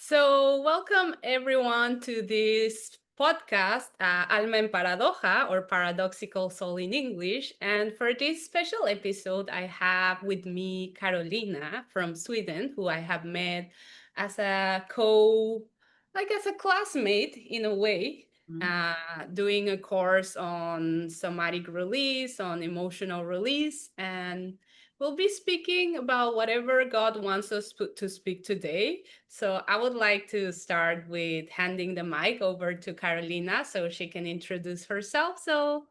So, welcome everyone to this podcast, Alma en Paradoja, or Paradoxical Soul in English. And for this special episode, I have with me Carolina from Sweden, who I have met as as a classmate in a way, doing a course on somatic release, on emotional release, and we'll be speaking about whatever God wants us to speak today. So I would like to start with handing the mic over to Carolina so she can introduce herself. So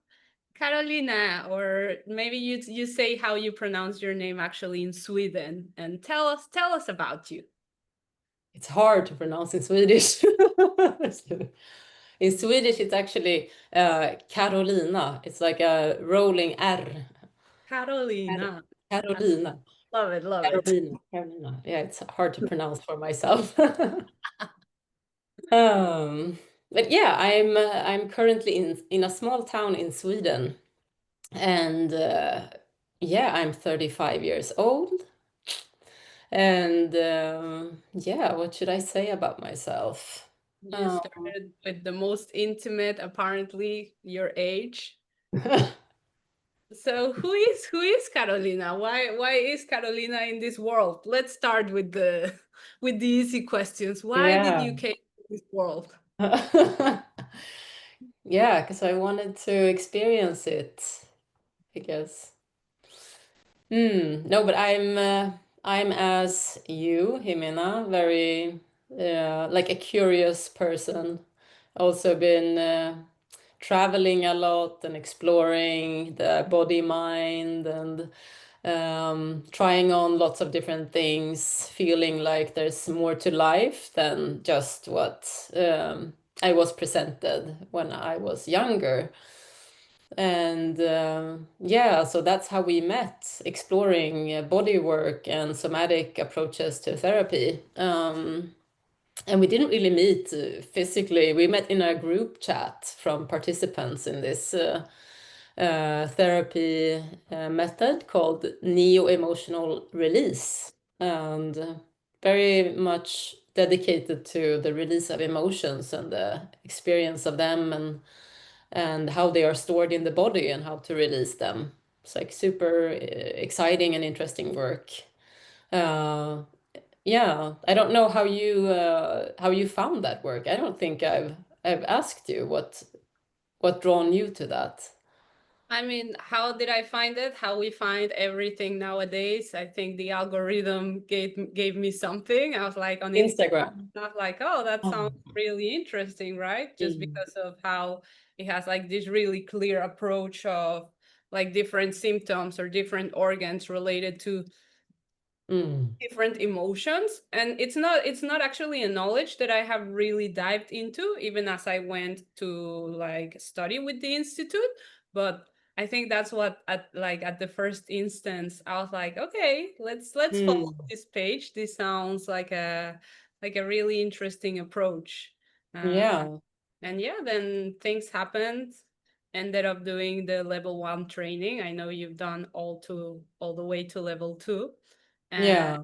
Carolina, or maybe you say how you pronounce your name actually in Sweden, and tell us about you. It's hard to pronounce in Swedish. In Swedish, it's actually Carolina. It's like a rolling R. Carolina. Carolina. Love it, love it. Carolina. Carolina. Yeah, it's hard to pronounce for myself. Um, but yeah, I'm currently in a small town in Sweden, and yeah, I'm 35 years old. And yeah, what should I say about myself? You Um, started with the most intimate, apparently, your age. So who is Carolina? Why is Carolina in this world? Let's start with the with the easy questions. Why did yeah. you came to this world? Yeah, because I wanted to experience it, I guess. No, but I'm as you, Ximena, very like a curious person. Also been traveling a lot and exploring the body, mind, and trying on lots of different things, feeling like there's more to life than just what I was presented when I was younger. And yeah, so that's how we met, exploring body work and somatic approaches to therapy. And we didn't really meet physically. We met in a group chat from participants in this therapy method called neo-emotional release, and very much dedicated to the release of emotions and the experience of them, and how they are stored in the body and how to release them. It's like super exciting and interesting work. Uh, yeah, I don't know how you found that work. I don't think I've asked you what drawn you to that. I mean, how did I find it? How we find everything nowadays. I think the algorithm gave me something. I was like on Instagram. Instagram. I was like, oh, that sounds Oh. really interesting, right? Just Mm. because of how it has like this really clear approach of like different symptoms or different organs related to Mm. different emotions, and it's not actually a knowledge that I have really dived into even as I went to like study with the institute. But I think that's what at the first instance I was like, okay, let's follow Mm. this page. This sounds like a really interesting approach. uh, Yeah, and yeah, then things happened. Ended up doing the level 1 training. I know you've done all the way to level 2. yeah.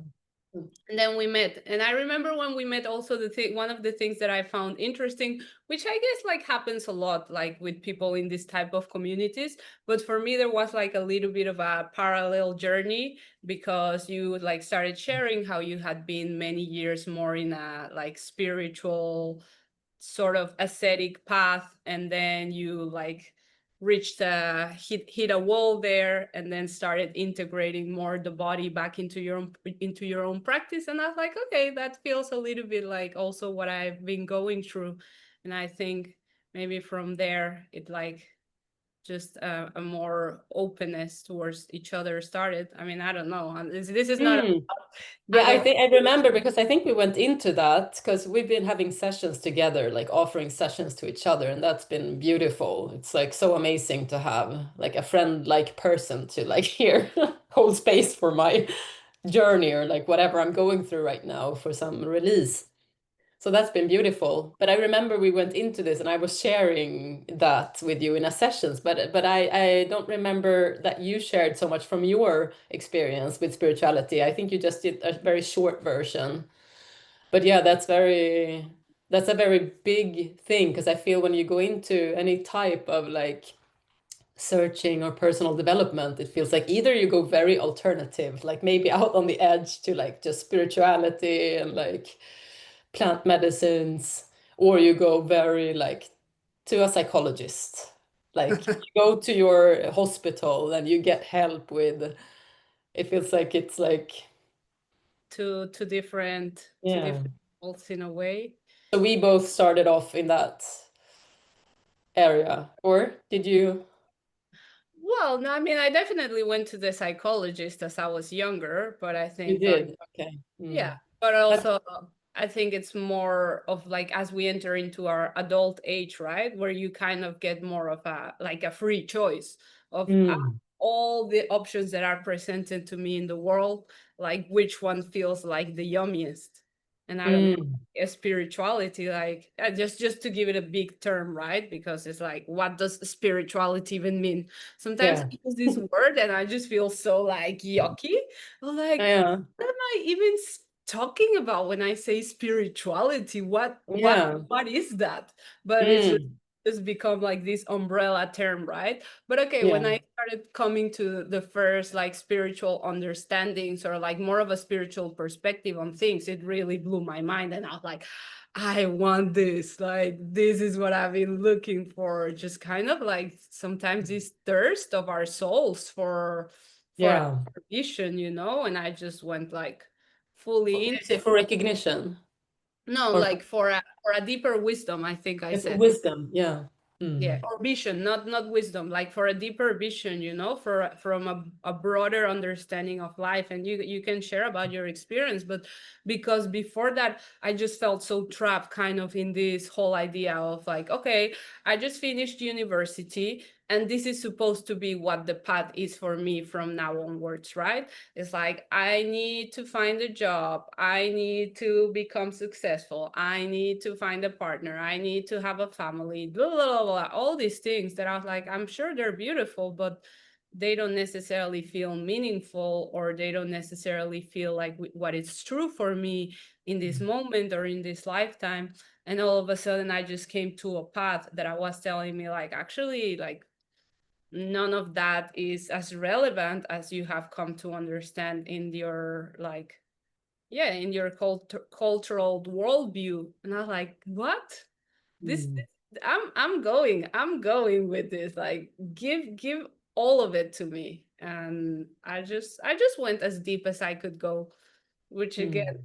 And then we met, and I remember when we met also the thing, one of the things that I found interesting, which I guess like happens a lot like with people in this type of communities, but for me there was like a little bit of a parallel journey, because you like started sharing how you had been many years more in a like spiritual sort of ascetic path, and then you like reached hit a wall there, and then started integrating more the body back into your own practice. And I was like, okay, that feels a little bit like also what I've been going through. And I think maybe from there it like just a more openness towards each other started. I mean, I don't know, this is not Mm. Yeah, I other. think I remember because I think we went into that because we've been having sessions together, like offering sessions to each other, and that's been beautiful. It's like so amazing to have like a friend-like person to like here hold space for my journey or like whatever I'm going through right now for some release. So that's been beautiful. But I remember we went into this and I was sharing that with you in a sessions, but I don't remember that you shared so much from your experience with spirituality. I think you just did a very short version. But yeah, that's a very big thing, because I feel when you go into any type of like searching or personal development, it feels like either you go very alternative, like maybe out on the edge to like just spirituality and like plant medicines, or you go very like to a psychologist. Like you go to your hospital and you get help with, it feels like it's like, To yeah. different roles in a way. So we both started off in that area, or did you? Well, no, I mean, I definitely went to the psychologist as I was younger, but I You think like, did. Okay. yeah, Mm. but That's, also I think it's more of like as we enter into our adult age, right? Where you kind of get more of a like a free choice of mm, all the options that are presented to me in the world, like which one feels like the yummiest. And I don't know, mm, spirituality, like just to give it a big term, right? Because it's like, what does spirituality even mean? Sometimes yeah. I use this word and I just feel so like yucky. I'm like, Yeah. what am I even talking about when I say spirituality? Yeah. What is that? But it's Mm, just become like this umbrella term, right? But okay, when yeah. I started coming to the first like spiritual understandings or like more of a spiritual perspective on things, it really blew my mind. And I was like, I want this. Like, this is what I've been looking for. Just kind of like sometimes this thirst of our souls for a Yeah. vision, you know? And I just went like fully Did in. you say for recognition No, or like for a deeper wisdom, I think I for said. wisdom? Yeah. Yeah, Mm, or vision, not wisdom, like for a deeper vision, you know, for from a broader understanding of life. And you can share about your experience, but because before that I just felt so trapped kind of in this whole idea of like, okay, I just finished university and this is supposed to be what the path is for me from now onwards, right? It's like, I need to find a job. I need to become successful. I need to find a partner. I need to have a family, blah, blah, blah, blah. All these things that I was like, I'm sure they're beautiful, but they don't necessarily feel meaningful, or they don't necessarily feel like what is true for me in this moment or in this lifetime. And all of a sudden, I just came to a path that I was telling me, like, actually, like, none of that is as relevant as you have come to understand in your like, yeah, in your cultural worldview. And I was like, what? mm, I'm going with this. Like, give all of it to me. And I just went as deep as I could go, which again,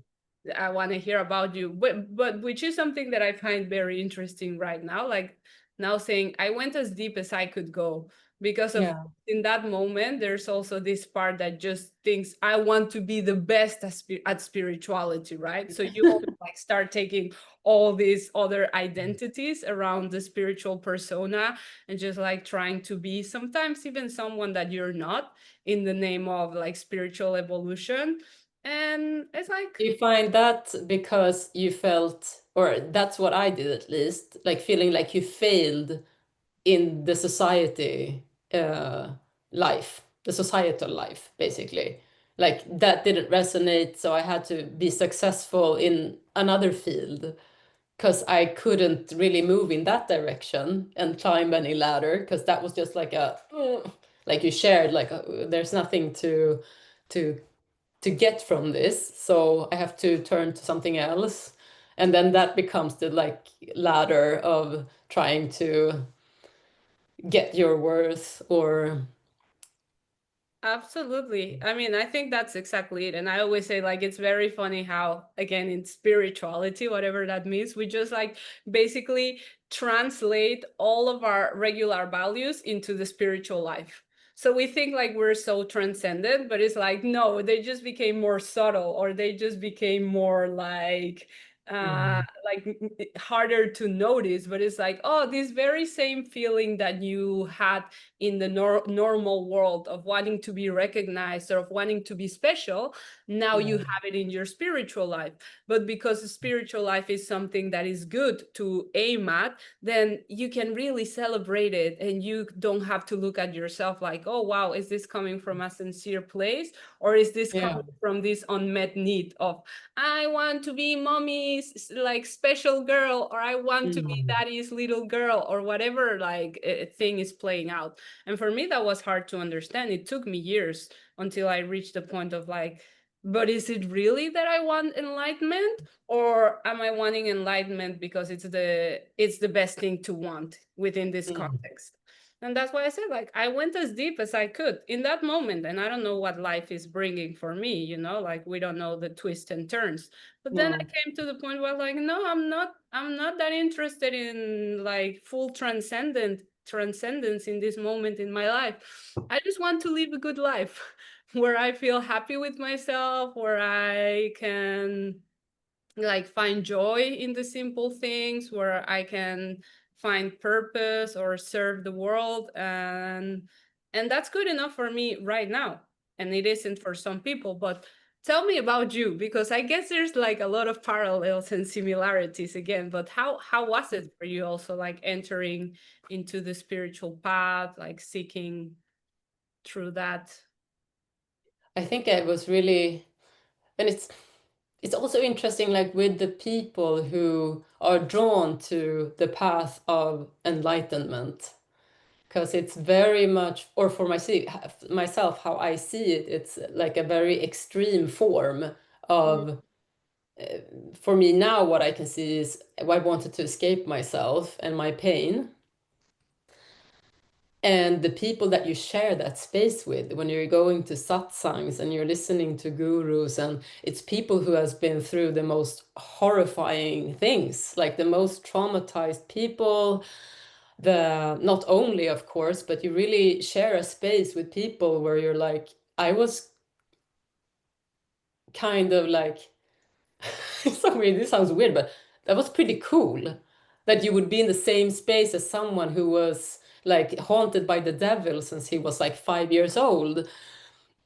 mm. I want to hear about you, but which is something that I find very interesting right now. Like, now saying I went as deep as I could go, because of Yeah. in that moment there's also this part that just thinks I want to be the best at spirituality, right? So you also like start taking all these other identities around the spiritual persona and just like trying to be sometimes even someone that you're not, in the name of like spiritual evolution. And it's like, You find that because you felt, or that's what I did at least, like feeling like you failed in the society uh, life, the societal life, basically. Like that didn't resonate, so I had to be successful in another field because I couldn't really move in that direction and climb any ladder, because that was just like a like you shared, like there's nothing to to get from this, so I have to turn to something else. And then that becomes the like ladder of trying to get your worth or absolutely. I mean, I think that's exactly it. And I always say, like, it's very funny how, again, in spirituality, whatever that means, we just like basically translate all of our regular values into the spiritual life. So we think like we're so transcendent, but it's like, no, they just became more subtle, or they just became more mm, harder to notice. But it's like, oh, this very same feeling that you had in the normal world of wanting to be recognized or of wanting to be special, now you Yeah. have it in your spiritual life. But because the spiritual life is something that is good to aim at, then you can really celebrate it, and you don't have to look at yourself like, oh wow, is this coming from a sincere place, or is this Yeah. coming from this unmet need of, I want to be mommy's like special girl, or I want to be Mm. daddy's little girl, or whatever like thing is playing out. And for me that was hard to understand. It took me years until I reached the point of like, but is it really that I want enlightenment, or am I wanting enlightenment because it's the best thing to want within this Mm. context? And that's why I said, like, I went as deep as I could in that moment. And I don't know what life is bringing for me, like we don't know the twists and turns. But then I Mm. came to the point where like, no, I'm not that interested in like full transcendence in this moment in my life. I just want to live a good life where I feel happy with myself, where I can like find joy in the simple things, where I can find purpose or serve the world. And that's good enough for me right now. And it isn't for some people. But tell me about you, because I guess there's like a lot of parallels and similarities again. But how was it for you also, like entering into the spiritual path, like seeking through that? I think I was really, and it's also interesting, like with the people who are drawn to the path of enlightenment, because it's very much, or for myself, how I see it, it's like a very extreme form of, for me now, what I can see is I wanted to escape myself and my pain. And the people that you share that space with when you're going to satsangs and you're listening to gurus, and it's people who has been through the most horrifying things, like the most traumatized people, the not only of course, but you really share a space with people where you're like, I was kind of like so weird, this sounds weird, but that was pretty cool that you would be in the same space as someone who was like haunted by the devil since he was like 5 years old,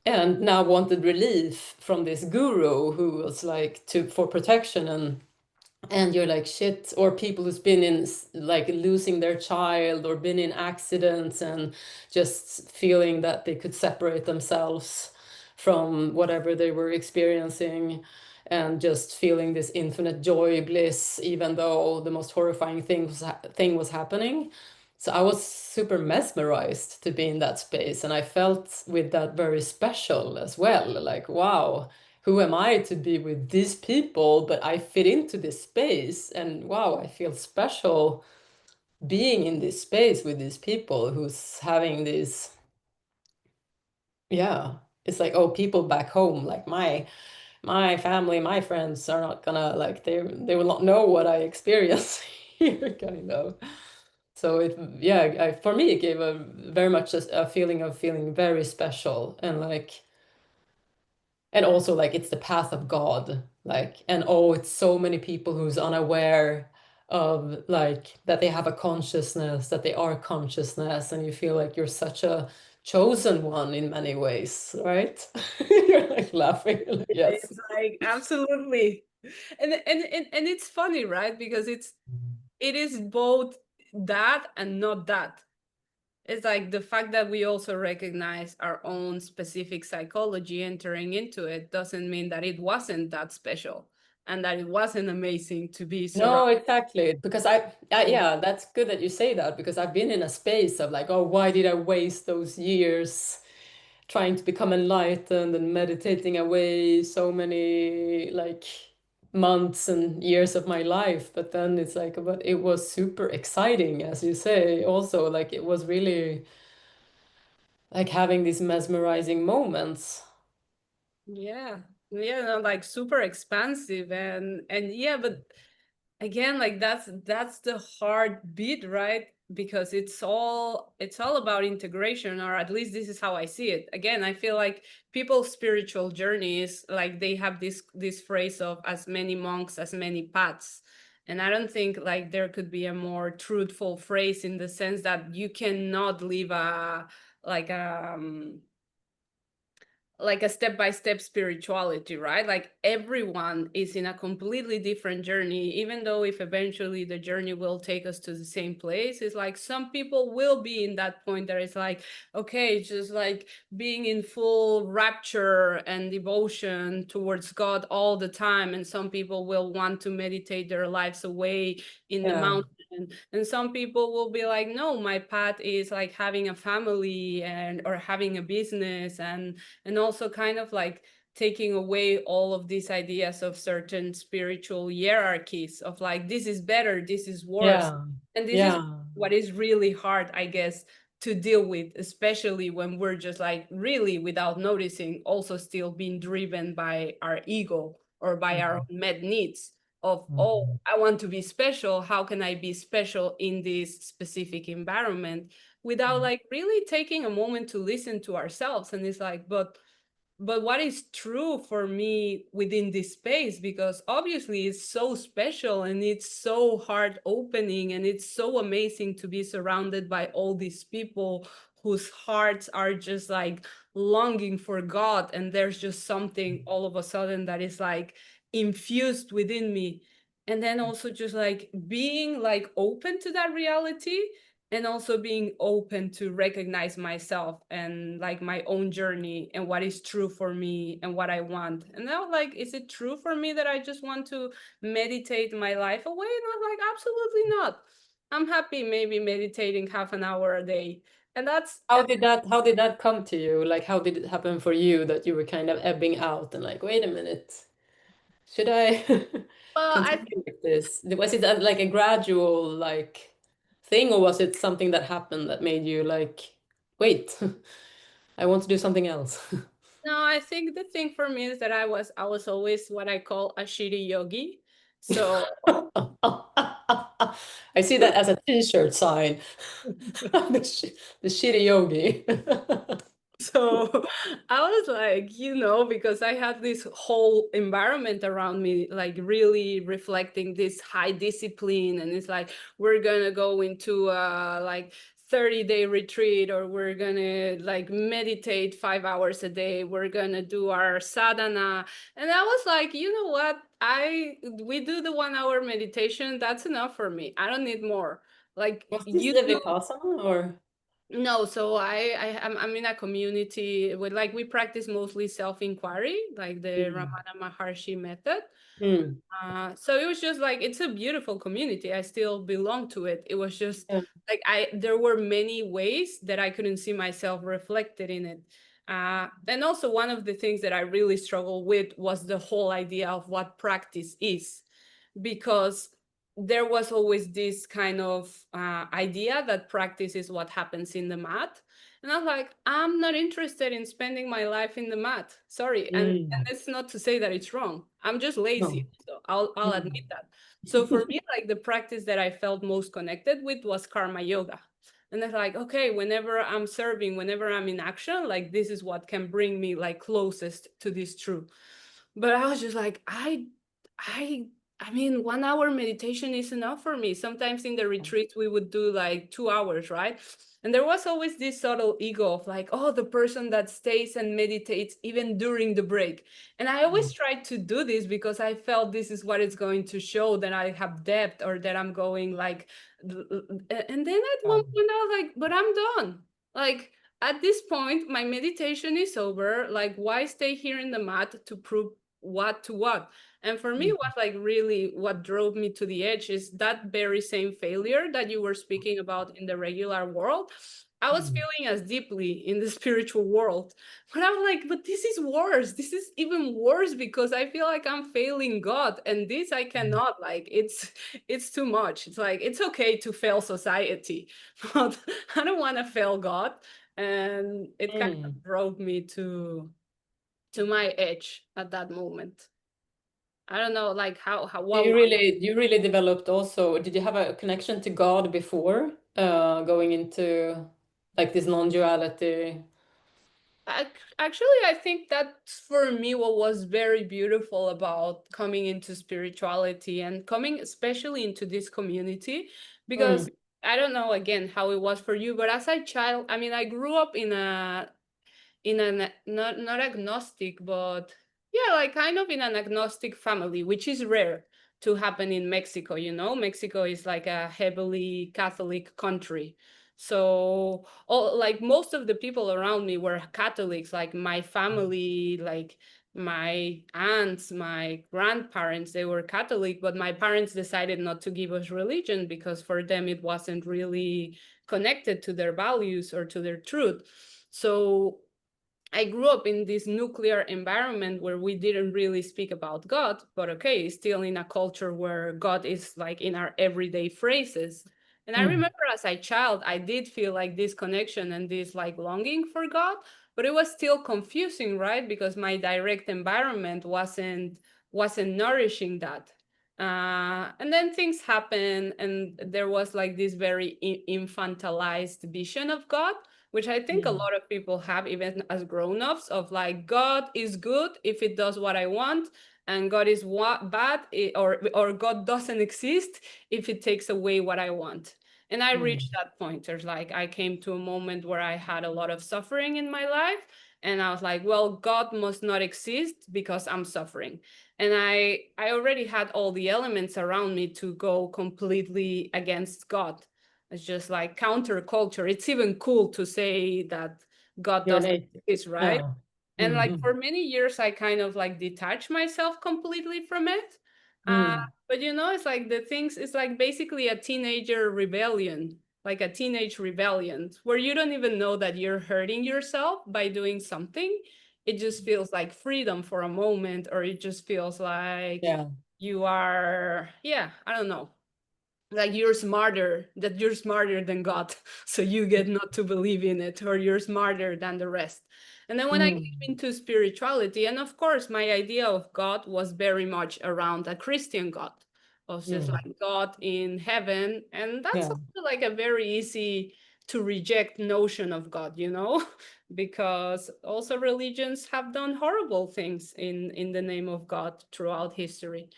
and now wanted relief from this guru who was like to for protection. And you're like, shit. Or people who's been in like losing their child or been in accidents and just feeling that they could separate themselves from whatever they were experiencing, and just feeling this infinite joy, bliss, even though the most horrifying thing was happening. So I was super mesmerized to be in that space, and I felt with that very special as well. Like, wow, who am I to be with these people? But I fit into this space, and wow, I feel special being in this space with these people who's having this. Yeah, it's like, oh, people back home, like my family, my friends are not gonna like they will not know what I experience here, kind of. So it, yeah, for me, it gave a very much a feeling of feeling very special, and like, and also like it's the path of God, like, and oh, it's so many people who's unaware of like that they have a consciousness, that they are consciousness, and you feel like you're such a chosen one in many ways, right? You're like laughing, like, yes. It's like absolutely. And it's funny, right? Because it is both that and not that. It's like the fact that we also recognize our own specific psychology entering into it doesn't mean that it wasn't that special and that it wasn't amazing to be No, surrounded. exactly. Because yeah, that's good that you say that, because I've been in a space of like, oh, why did I waste those years trying to become enlightened and meditating away so many like months and years of my life? But then it's like, but it was super exciting, as you say, also, like it was really like having these mesmerizing moments. Yeah. Yeah, no, like super expansive and yeah, but again, like that's the hard bit, right? Because it's all about integration, or at least this is how I see it. Again, I feel like people's spiritual journeys, like they have this phrase of as many monks as many paths. And I don't think like there could be a more truthful phrase, in the sense that you cannot live a like like a step-by-step spirituality, right? Like everyone is in a completely different journey, even though if eventually the journey will take us to the same place. It's like some people will be in that point that it's like, okay, just like being in full rapture and devotion towards God all the time, and some people will want to meditate their lives away in the Yeah. mountain, and some people will be like, no, my path is like having a family and or having a business, and also kind of like taking away all of these ideas of certain spiritual hierarchies of like, this is better, this is worse. Yeah. And this is Yeah. what is really hard, I guess, to deal with, especially when we're just like really without noticing also still being driven by our ego or by our own met needs of, oh, Mhm. I want to be special, how can I be special in this specific environment, without like really taking a moment to listen to ourselves. And it's like, but what is true for me within this space, because obviously it's so special and it's so heart opening and it's so amazing to be surrounded by all these people whose hearts are just like longing for God, and there's just something all of a sudden that is like infused within me. And then also just like being like open to that reality, and also being open to recognize myself and like my own journey and what is true for me and what I want. And now, like, is it true for me that I just want to meditate my life away? And I was like, absolutely not. I'm happy maybe meditating half an hour a day. And that's, How did that come to you? Like how did it happen for you that you were kind of ebbing out and like, wait a minute, should I well, I continue with this? Was it like a gradual like thing, or was it something that happened that made you like, wait, I want to do something else? no, I think the thing for me is that I was always what I call a shitty yogi. So I see that as a t-shirt sign. The shitty yogi. so I was like, because I had this whole environment around me, like really reflecting this high discipline. And it's like, we're gonna go into like 30-day retreat, or we're gonna like meditate 5 hours a day, we're gonna do our sadhana. And I was like, you know what? We do the 1 hour meditation, that's enough for me. I don't need more. Like Was this you the Vipassana or? no, so I'm in a community with like we practice mostly self-inquiry, like the Mm. Ramana Maharshi method. Mm. So it was just like it's a beautiful community. I still belong to it. It was just Yeah. like there were many ways that I couldn't see myself reflected in it. And also one of the things that I really struggled with was the whole idea of what practice is, because there was always this kind of idea that practice is what happens in the mat. And I was like, I'm not interested in spending my life in the mat. Sorry. And Mm. it's not to say that it's wrong. I'm just lazy. No. So I'll Mm. admit that. So for me, like the practice that I felt most connected with was karma yoga. And it's like, okay, whenever I'm serving, whenever I'm in action, like this is what can bring me like closest to this truth. But I was just like, I I mean, 1 hour meditation is enough for me. Sometimes in the retreats, we would do like 2 hours, right? And there was always this subtle ego of like, oh, the person that stays and meditates even during the break. And I always tried to do this because I felt this is what it's going to show that I have depth, or that I'm going like, and then at one point I was like, but I'm done. Like, at this point, my meditation is over. Like, why stay here in the mat to prove what to what? And for me, what like really what drove me to the edge is that very same failure that you were speaking about in the regular world. I was Mm. feeling as deeply in the spiritual world. But I was like, but this is worse. This is even worse because I feel like I'm failing God. And this I cannot, like, it's too much. It's like it's okay to fail society, but I don't want to fail God. And it kind of Mm. drove me to my edge at that moment. I don't know, like how what You really developed also, did you have a connection to God before going into like this non-duality? actually I think that's for me what was very beautiful about coming into spirituality and coming especially into this community, Mm. because I don't know again how it was for you, but as a child, I mean, I grew up in an not agnostic, but yeah, like kind of in an agnostic family, which is rare to happen in Mexico. You know, Mexico is like a heavily Catholic country. So all like most of the people around me were Catholics, like my family, like my aunts, my grandparents, they were Catholic, but my parents decided not to give us religion because for them it wasn't really connected to their values or to their truth. So I grew up in this nuclear environment where we didn't really speak about God, but okay, still in a culture where God is like in our everyday phrases. And I Mm. remember as a child, I did feel like this connection and this like longing for God, but it was still confusing, right? Because my direct environment wasn't nourishing that. And then things happen, and there was like this very infantilized vision of God, which I think a Mm. lot of people have, even as grown-ups, of like God is good if it does what I want, and God is bad, or God doesn't exist if it takes away what I want. And I reached Mm. that point. There's like I came to a moment where I had a lot of suffering in my life, and I was like, well, God must not exist because I'm suffering. And I already had all the elements around me to go completely against God. It's just like counterculture. It's even cool to say that God You're an doesn't atheist. exist, right? Yeah. And like Mm. for many years, I kind of like detached myself completely from it. Uh, Mm. but you know, it's like the things, it's like basically a teenager rebellion, like a teenage rebellion, where you don't even know that you're hurting yourself by doing something. It just feels like freedom for a moment, or it just feels like Yeah. you are, yeah, I don't know, like you're smarter, that you're smarter than God, so you get not to believe in it, or you're smarter than the rest. And then when I came Mm. into spirituality, and of course my idea of God was very much around a Christian God, of just Mm. like God in heaven, and that's Yeah. also like a very easy to reject notion of God, you know, because also religions have done horrible things in the name of God throughout history.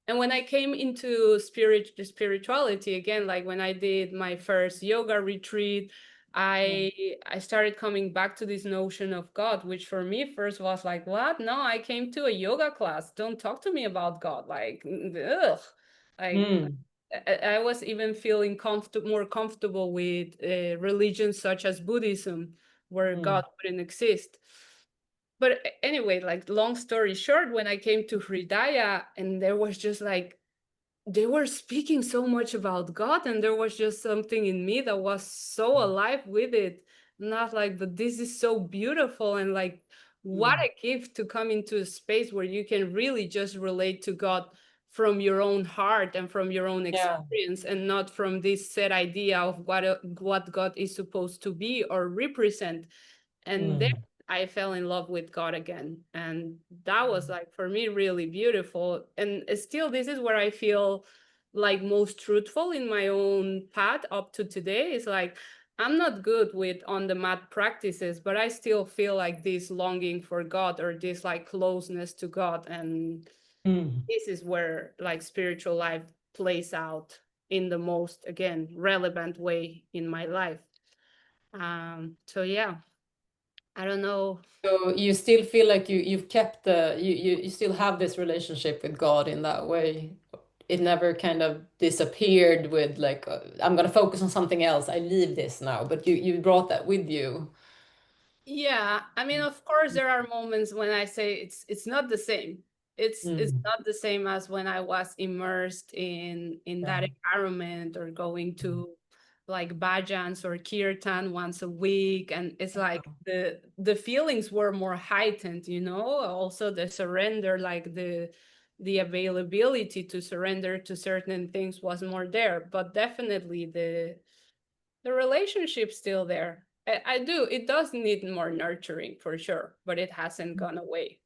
And when I came into spirituality again, like when I did my first yoga retreat, Mm. I started coming back to this notion of God, which for me first was like, what? No, I came to a yoga class. Don't talk to me about God. Like, ugh. Like Mm. I was even feeling more comfortable with religions such as Buddhism, where Mm. God wouldn't exist. But anyway, like long story short, when I came to Hridaya, and there was just like they were speaking so much about God, and there was just something in me that was so alive with it. Not like, but this is so beautiful, and like, what Mm. a gift to come into a space where you can really just relate to God from your own heart and from your own Yeah. experience, and not from this set idea of what God is supposed to be or represent. And then Mm. I fell in love with God again, and that was like for me really beautiful. And still this is where I feel like most truthful in my own path up to today. Is like I'm not good with on the mat practices, but I still feel like this longing for God, or this like closeness to God. And Mm. this is where like spiritual life plays out in the most, again, relevant way in my life. So yeah, I don't know. So you still feel like you've kept you still have this relationship with God in that way. It never kind of disappeared with like I'm gonna focus on something else. I leave this now, but you brought that with you. Yeah, I mean, of course, there are moments when I say it's not the same. It's Mm. not the same as when I was immersed in Yeah. that environment, or going to like bhajans or kirtan once a week, and it's like the feelings were more heightened, you know. Also the surrender, like the availability to surrender to certain things was more there, but definitely the relationship's still there. I do. It does need more nurturing for sure, but it hasn't gone away.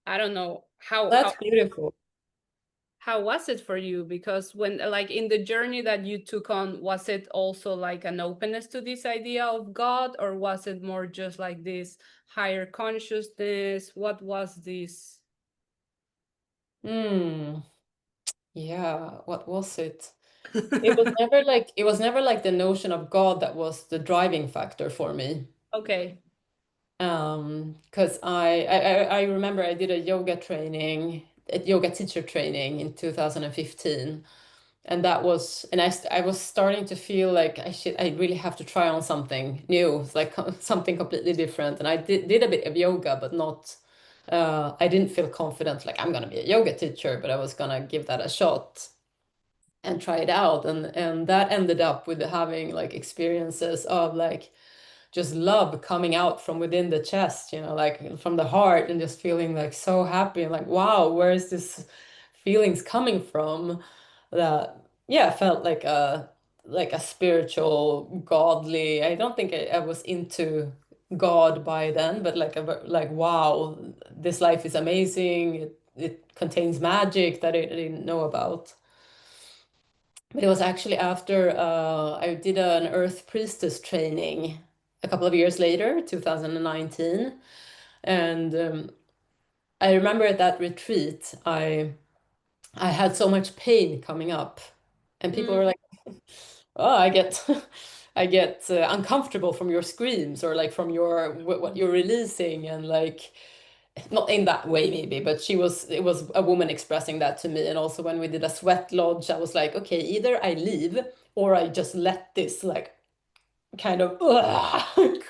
I don't know That's beautiful. how was it for you? Because when like in the journey that you took on, was it also like an openness to this idea of God, or was it more just like this higher consciousness? What was this? Mm. Yeah, what was it? It was never like the notion of God that was the driving factor for me. Okay. Because I remember I did a yoga teacher training in 2015, and that was, and I was starting to feel like I really have to try on something new. It's like something completely different. And I did a bit of yoga, but not I didn't feel confident like I'm gonna be a yoga teacher, but I was gonna give that a shot and try it out. And that ended up with having like experiences of like just love coming out from within the chest, like from the heart, and just feeling like so happy and like, wow, where is this feelings coming from? That, yeah, felt like a spiritual, godly. I don't think I was into God by then, but like wow, this life is amazing. It contains magic that I didn't know about. But it was actually after I did an Earth Priestess training a couple of years later, 2019. And I remember at that retreat, I had so much pain coming up, and people were Mm, like, "Oh, I get, I get uncomfortable from your screams or like from your what you're releasing," and like not in that way maybe, but it was a woman expressing that to me. And also when we did a sweat lodge, I was like, okay, either I leave or I just let this like kind of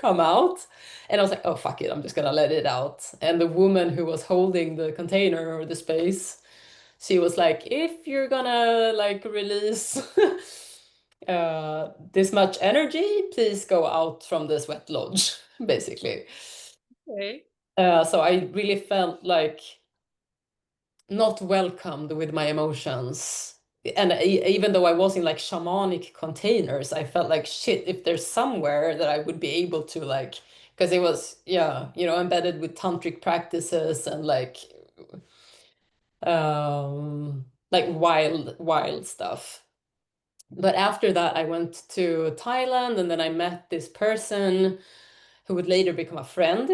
come out. And I was like, oh fuck it, I'm just gonna let it out. And the woman who was holding the container or the space, she was like, if you're gonna like release this much energy, please go out from the sweat lodge, basically. okay. So I really felt like not welcomed with my emotions. And even though I was in like shamanic containers, I felt like shit, if there's somewhere that I would be able to like, because it was, yeah, embedded with tantric practices and like wild stuff. But after that, I went to Thailand, and then I met this person who would later become a friend,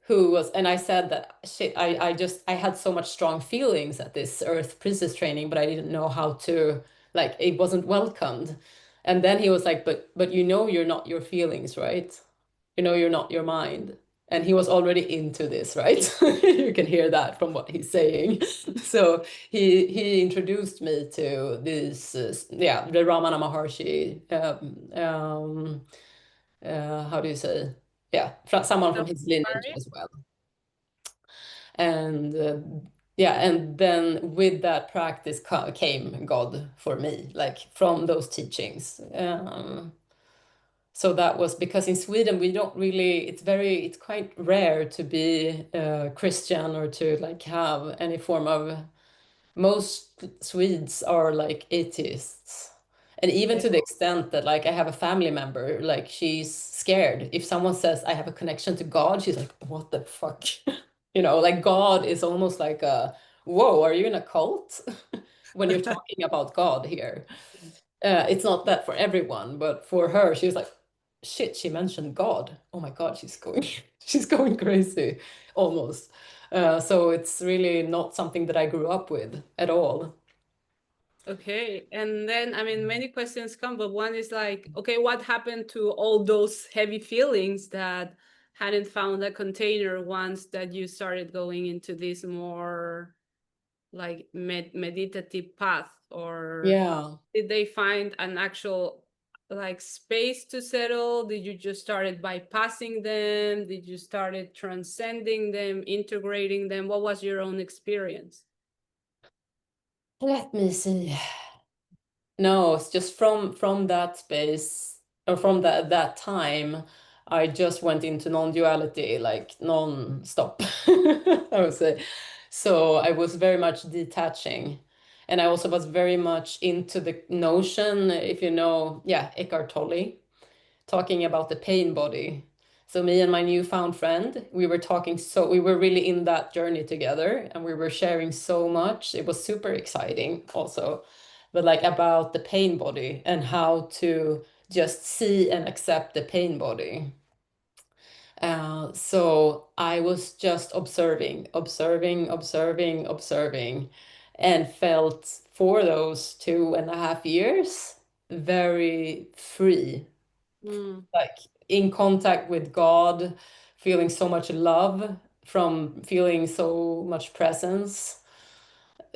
who was, and I said that shit, I had so much strong feelings at this Earth Princess training, but I didn't know how to, like, it wasn't welcomed. And then he was like, but you're not your feelings, right? You're not your mind. And he was already into this, right? You can hear that from what he's saying. So he introduced me to this, yeah, the Ramana Maharshi. How do you say? Yeah, someone from his lineage Sorry. as well. And yeah, and then with that practice came God for me, like from those teachings. So that was because in Sweden we don't really, it's quite rare to be Christian or to like have any form of, most Swedes are like atheists. And even Okay. to the extent that like I have a family member, like she's scared. If someone says I have a connection to God, she's like, what the fuck? Like God is almost like a, whoa, are you in a cult? When you're talking about God here. It's not that for everyone, but for her, she was like, shit, she mentioned God. Oh my God, she's going, she's going crazy almost. So it's really not something that I grew up with at all. Okay. And then, I mean, many questions come, but one is like, okay, what happened to all those heavy feelings that hadn't found a container once that you started going into this more like meditative path? Or Yeah. did they find an actual like space to settle? Did you just started bypassing them? Did you started transcending them, integrating them? What was your own experience? Let me see. No, it's just from that space or from that time, I just went into non-duality, like non-stop, I would say. So I was very much detaching. And I also was very much into the notion, if you know, yeah, Eckhart Tolle, talking about the pain body. So me and my newfound friend, we were really in that journey together, and we were sharing so much. It was super exciting also, but like about the pain body and how to just see and accept the pain body. So I was just observing, and felt for those 2.5 years very free, Mm, like in contact with God, feeling so much love from feeling so much presence,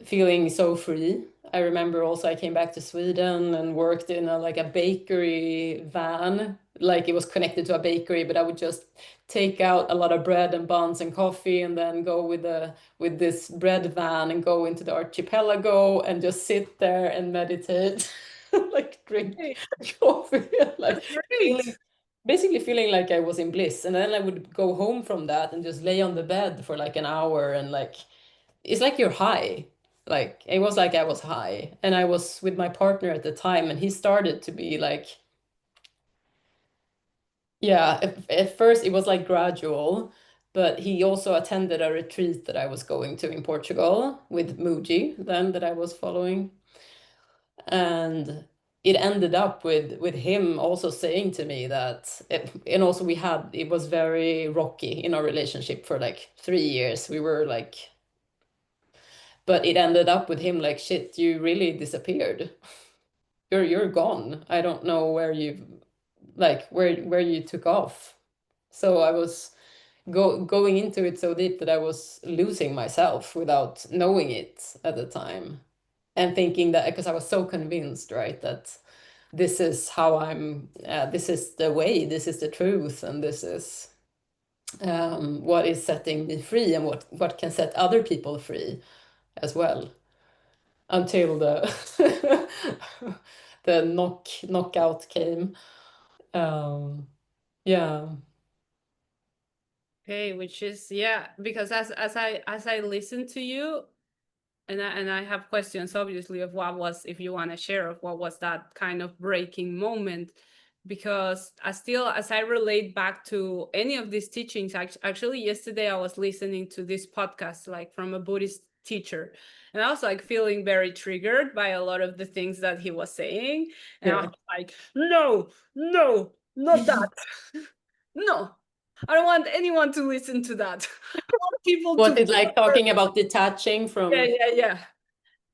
feeling so free. I remember also I came back to Sweden and worked in a like a bakery van, like it was connected to a bakery, but I would just take out a lot of bread and buns and coffee and then go with this bread van and go into the archipelago and just sit there and meditate, like drink Hey, coffee, like that's great. feeling basically feeling like I was in bliss. And then I would go home from that and just lay on the bed for like an hour and like it's like you're high. Like it was like I was high. And I was with my partner at the time and he started to be like, yeah, at first it was like gradual, but he also attended a retreat that I was going to in Portugal with Muji, then that I was following. And it ended up with him also saying to me that and also we had it was very rocky in our relationship for like 3 years. We were like but it ended up with him like shit, you really disappeared. You're gone. I don't know where you like where you took off. So I was going into it so deep that I was losing myself without knowing it at the time and thinking that because I was so convinced, right, that this is how this is the way, this is the truth, and this is what is setting me free and what can set other people free as well until the the knockout came. Um, yeah, Okay, which is, yeah, because as I listen to you, and I have questions obviously of what was, if you want to share, of what was that kind of breaking moment, because as I relate back to any of these teachings, actually yesterday I was listening to this podcast like from a Buddhist teacher, and I was like feeling very triggered by a lot of the things that he was saying, and I yeah. was like, no, no, not that. No, I don't want anyone to listen to that. I want people Was to it like talking about detaching yeah, from? yeah, yeah.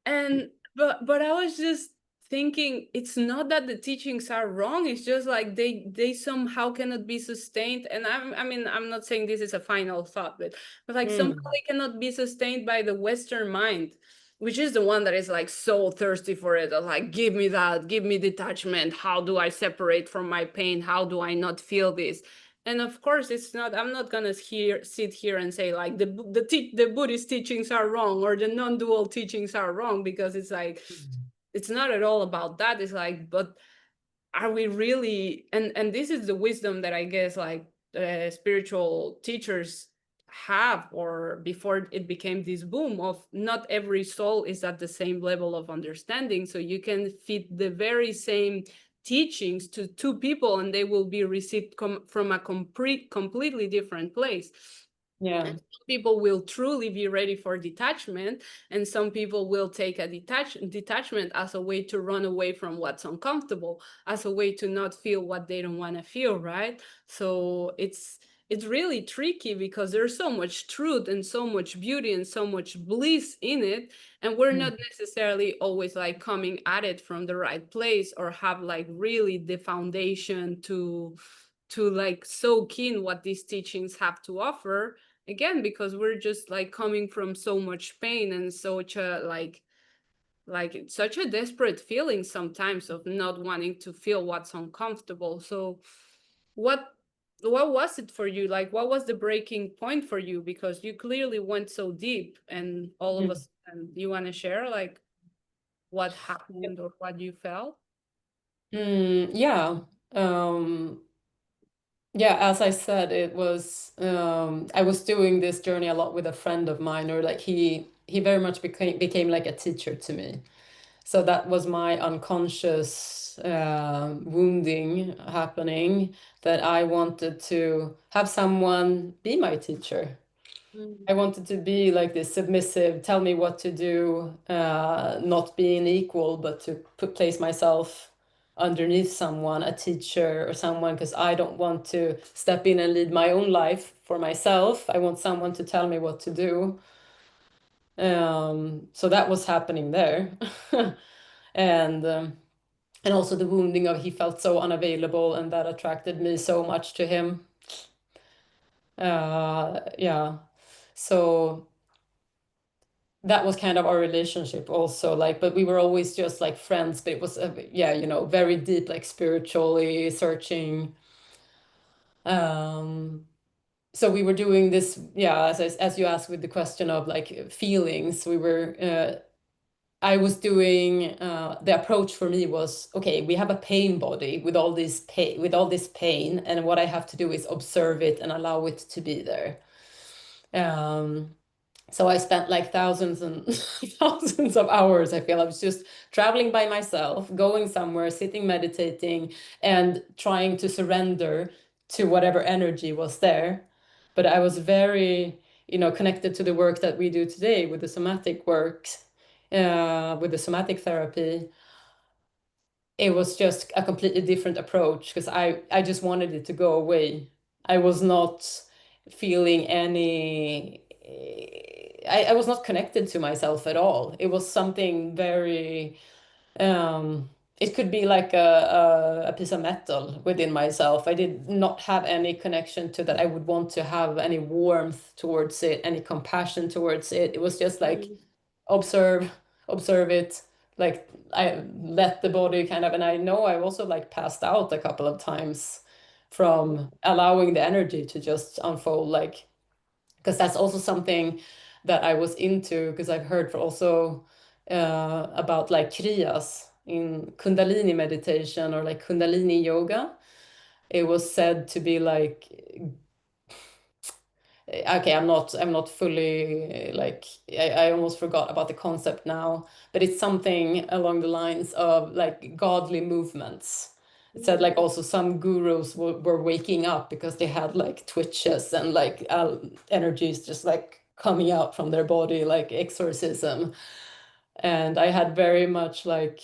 And but I was just thinking it's not that the teachings are wrong, it's just like they somehow cannot be sustained. And I mean, I'm not saying this is a final thought, but like somehow Mm, they cannot be sustained by the Western mind, which is the one that is like so thirsty for it, of like, give me that, give me detachment, how do I separate from my pain, how do I not feel this? And of course it's not, I'm not gonna sit here and say like the Buddhist teachings are wrong or the non-dual teachings are wrong, because it's like it's not at all about that. It's like, but are we really, and this is the wisdom that I guess like spiritual teachers have, or before it became this boom of not every soul is at the same level of understanding, so you can fit the very same teachings to two people and they will be received from a completely different place. yeah. And some people will truly be ready for detachment, and some people will take a detachment as a way to run away from what's uncomfortable, as a way to not feel what they don't want to feel, right? So it's really tricky because there's so much truth and so much beauty and so much bliss in it, and we're Mm, not necessarily always like coming at it from the right place or have like really the foundation to like soak in what these teachings have to offer, again because we're just like coming from so much pain and such a like it's such a desperate feeling sometimes of not wanting to feel what's uncomfortable. So what what was it for you? Like what was the breaking point for you? Because you clearly went so deep, and all of mm. us, and you want to share like what happened or what you felt? Yeah. Um, yeah, as I said, it was I was doing this journey a lot with a friend of mine, or like he very much became like a teacher to me. So that was my unconscious wounding happening that I wanted to have someone be my teacher. I wanted to be like this submissive, tell me what to do, not being equal, but to place myself underneath someone, a teacher or someone, because I don't want to step in and lead my own life for myself. I want someone to tell me what to do. So that was happening there. And and also the wounding of he felt so unavailable and that attracted me so much to him. Yeah. So that was kind of our relationship also, like, but we were always just like friends, but it was yeah, you know, very deep, like spiritually searching. um so we were doing this, yeah, as you asked with the question of like feelings, we were I was doing the approach for me was, okay, we have a pain body with all this pain, and what I have to do is observe it and allow it to be there. um So I spent like thousands and thousands of hours. I feel I was just traveling by myself, going somewhere, sitting, meditating, and trying to surrender to whatever energy was there. But I was very, you know, connected to the work that we do today with the somatic work, with the somatic therapy. It was just a completely different approach because I just wanted it to go away. I was not feeling any, I was not connected to myself at all. It was something very, it could be like a piece of metal within myself. I did not have any connection to that. I would want to have any warmth towards it, any compassion towards it. It was just like Mm. observe, observe it. Like I let the body kind of, and I know I also like passed out a couple of times from allowing the energy to just unfold, like, because that's also something that I was into, because I've heard for also about like kriyas in Kundalini meditation or like Kundalini yoga. It was said to be like, okay, I'm not fully like, I almost forgot about the concept now, but it's something along the lines of like godly movements. It said like also some gurus were waking up because they had like twitches and like energies just like coming out from their body, like exorcism. And I had very much like,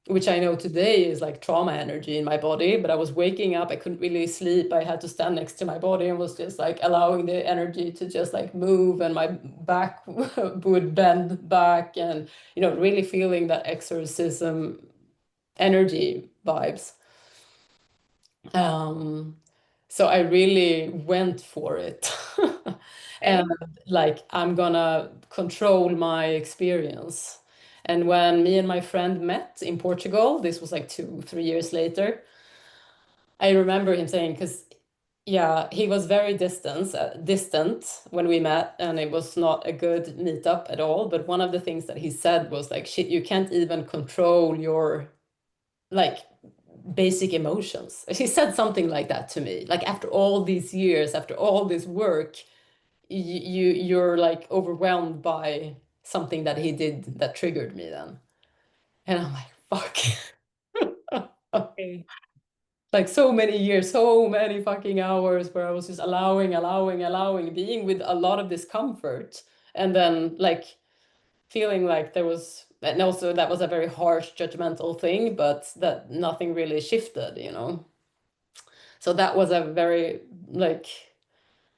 which I know today is like trauma energy in my body, but I was waking up, I couldn't really sleep. I had to stand next to my body and was just like allowing the energy to just like move, and my back would bend back, and you know, really feeling that exorcism energy vibes. Um, so I really went for it. And Okay. like, I'm gonna control my experience. And when me and my friend met in Portugal, this was like 2, 3 years later, I remember him saying, because yeah, he was very distant when we met, and it was not a good meetup at all. But one of the things that he said was like, shit, you can't even control your like basic emotions. He said something like that to me. Like after all these years, after all this work, you're like overwhelmed by something that he did that triggered me then. And I'm like, fuck. Okay. Like so many years, so many fucking hours where I was just allowing, being with a lot of discomfort. And then like feeling like there was, and also that was a very harsh judgmental thing, but that nothing really shifted, you know. So that was a very like,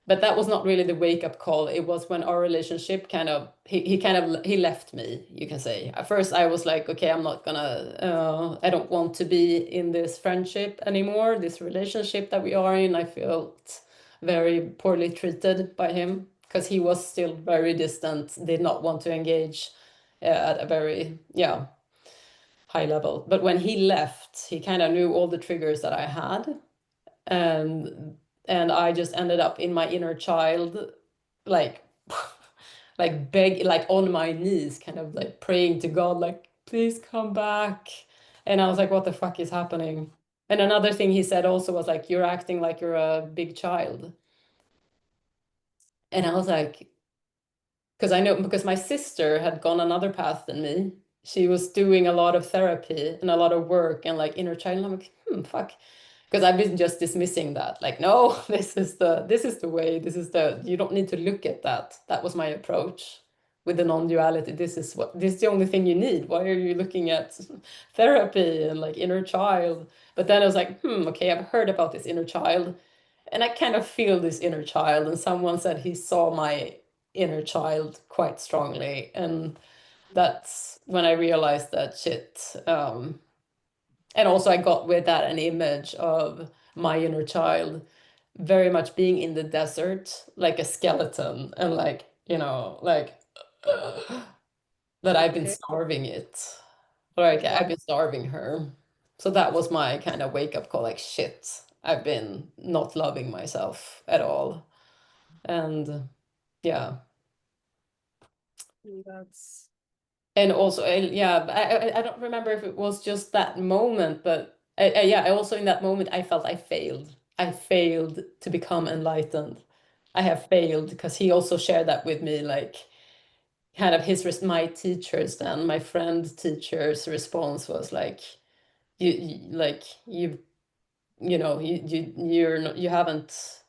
but that was not really the wake up call. It was when our relationship kind of, he kind of, he left me, you can say. At first I was like, okay, I'm not gonna, I don't want to be in this friendship anymore, this relationship that we are in. I felt very poorly treated by him because he was still very distant, did not want to engage at a very, yeah, high level. But when he left, he kind of knew all the triggers that I had, and I just ended up in my inner child, like like beg, like on my knees, kind of like praying to God, like, please come back. And I was like, what the fuck is happening? And another thing he said also was like, you're acting like you're a big child. And I was like, because I know, because my sister had gone another path than me. She was doing a lot of therapy and a lot of work and like inner child. And I'm like, fuck. Because I've been just dismissing that. Like, no, this is the way, you don't need to look at that. That was my approach with the non-duality. This is the only thing you need. Why are you looking at therapy and like inner child? But then I was like, okay, I've heard about this inner child. And I kind of feel this inner child. And someone said he saw my inner child quite strongly. And that's when I realized that shit. And also I got with that an image of my inner child very much being in the desert like a skeleton, and like, you know, like that I've been Okay. starving it. Like Wow. I've been starving her. So that was my kind of wake up call, like shit, I've been not loving myself at all. And yeah. That's And also, yeah, I don't remember if it was just that moment, but yeah, I also in that moment I felt I failed. I failed to become enlightened. I have failed because he also shared that with me, like kind of my teachers then, my friend teacher's response was like, like you know, you're not, you haven't,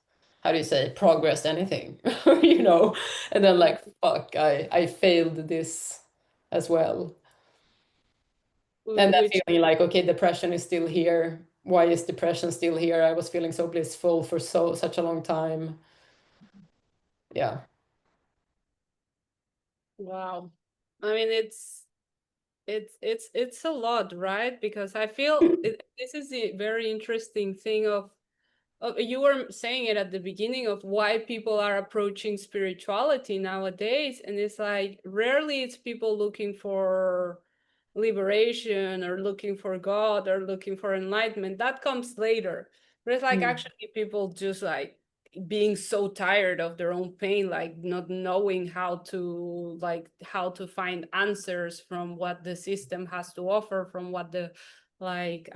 how do you say, progressed anything, you know, and then like fuck, I failed this as well. And that which feeling like, okay, depression is still here. Why is depression still here? I was feeling so blissful for such a long time. Yeah. wow. I mean, it's a lot, right? Because I feel this is the very interesting thing of you were saying it at the beginning of why people are approaching spirituality nowadays, and it's like rarely it's people looking for liberation or looking for God or looking for enlightenment. That comes later. But it's like Mm. actually people just like being so tired of their own pain, like not knowing how to find answers from what the system has to offer, from what the like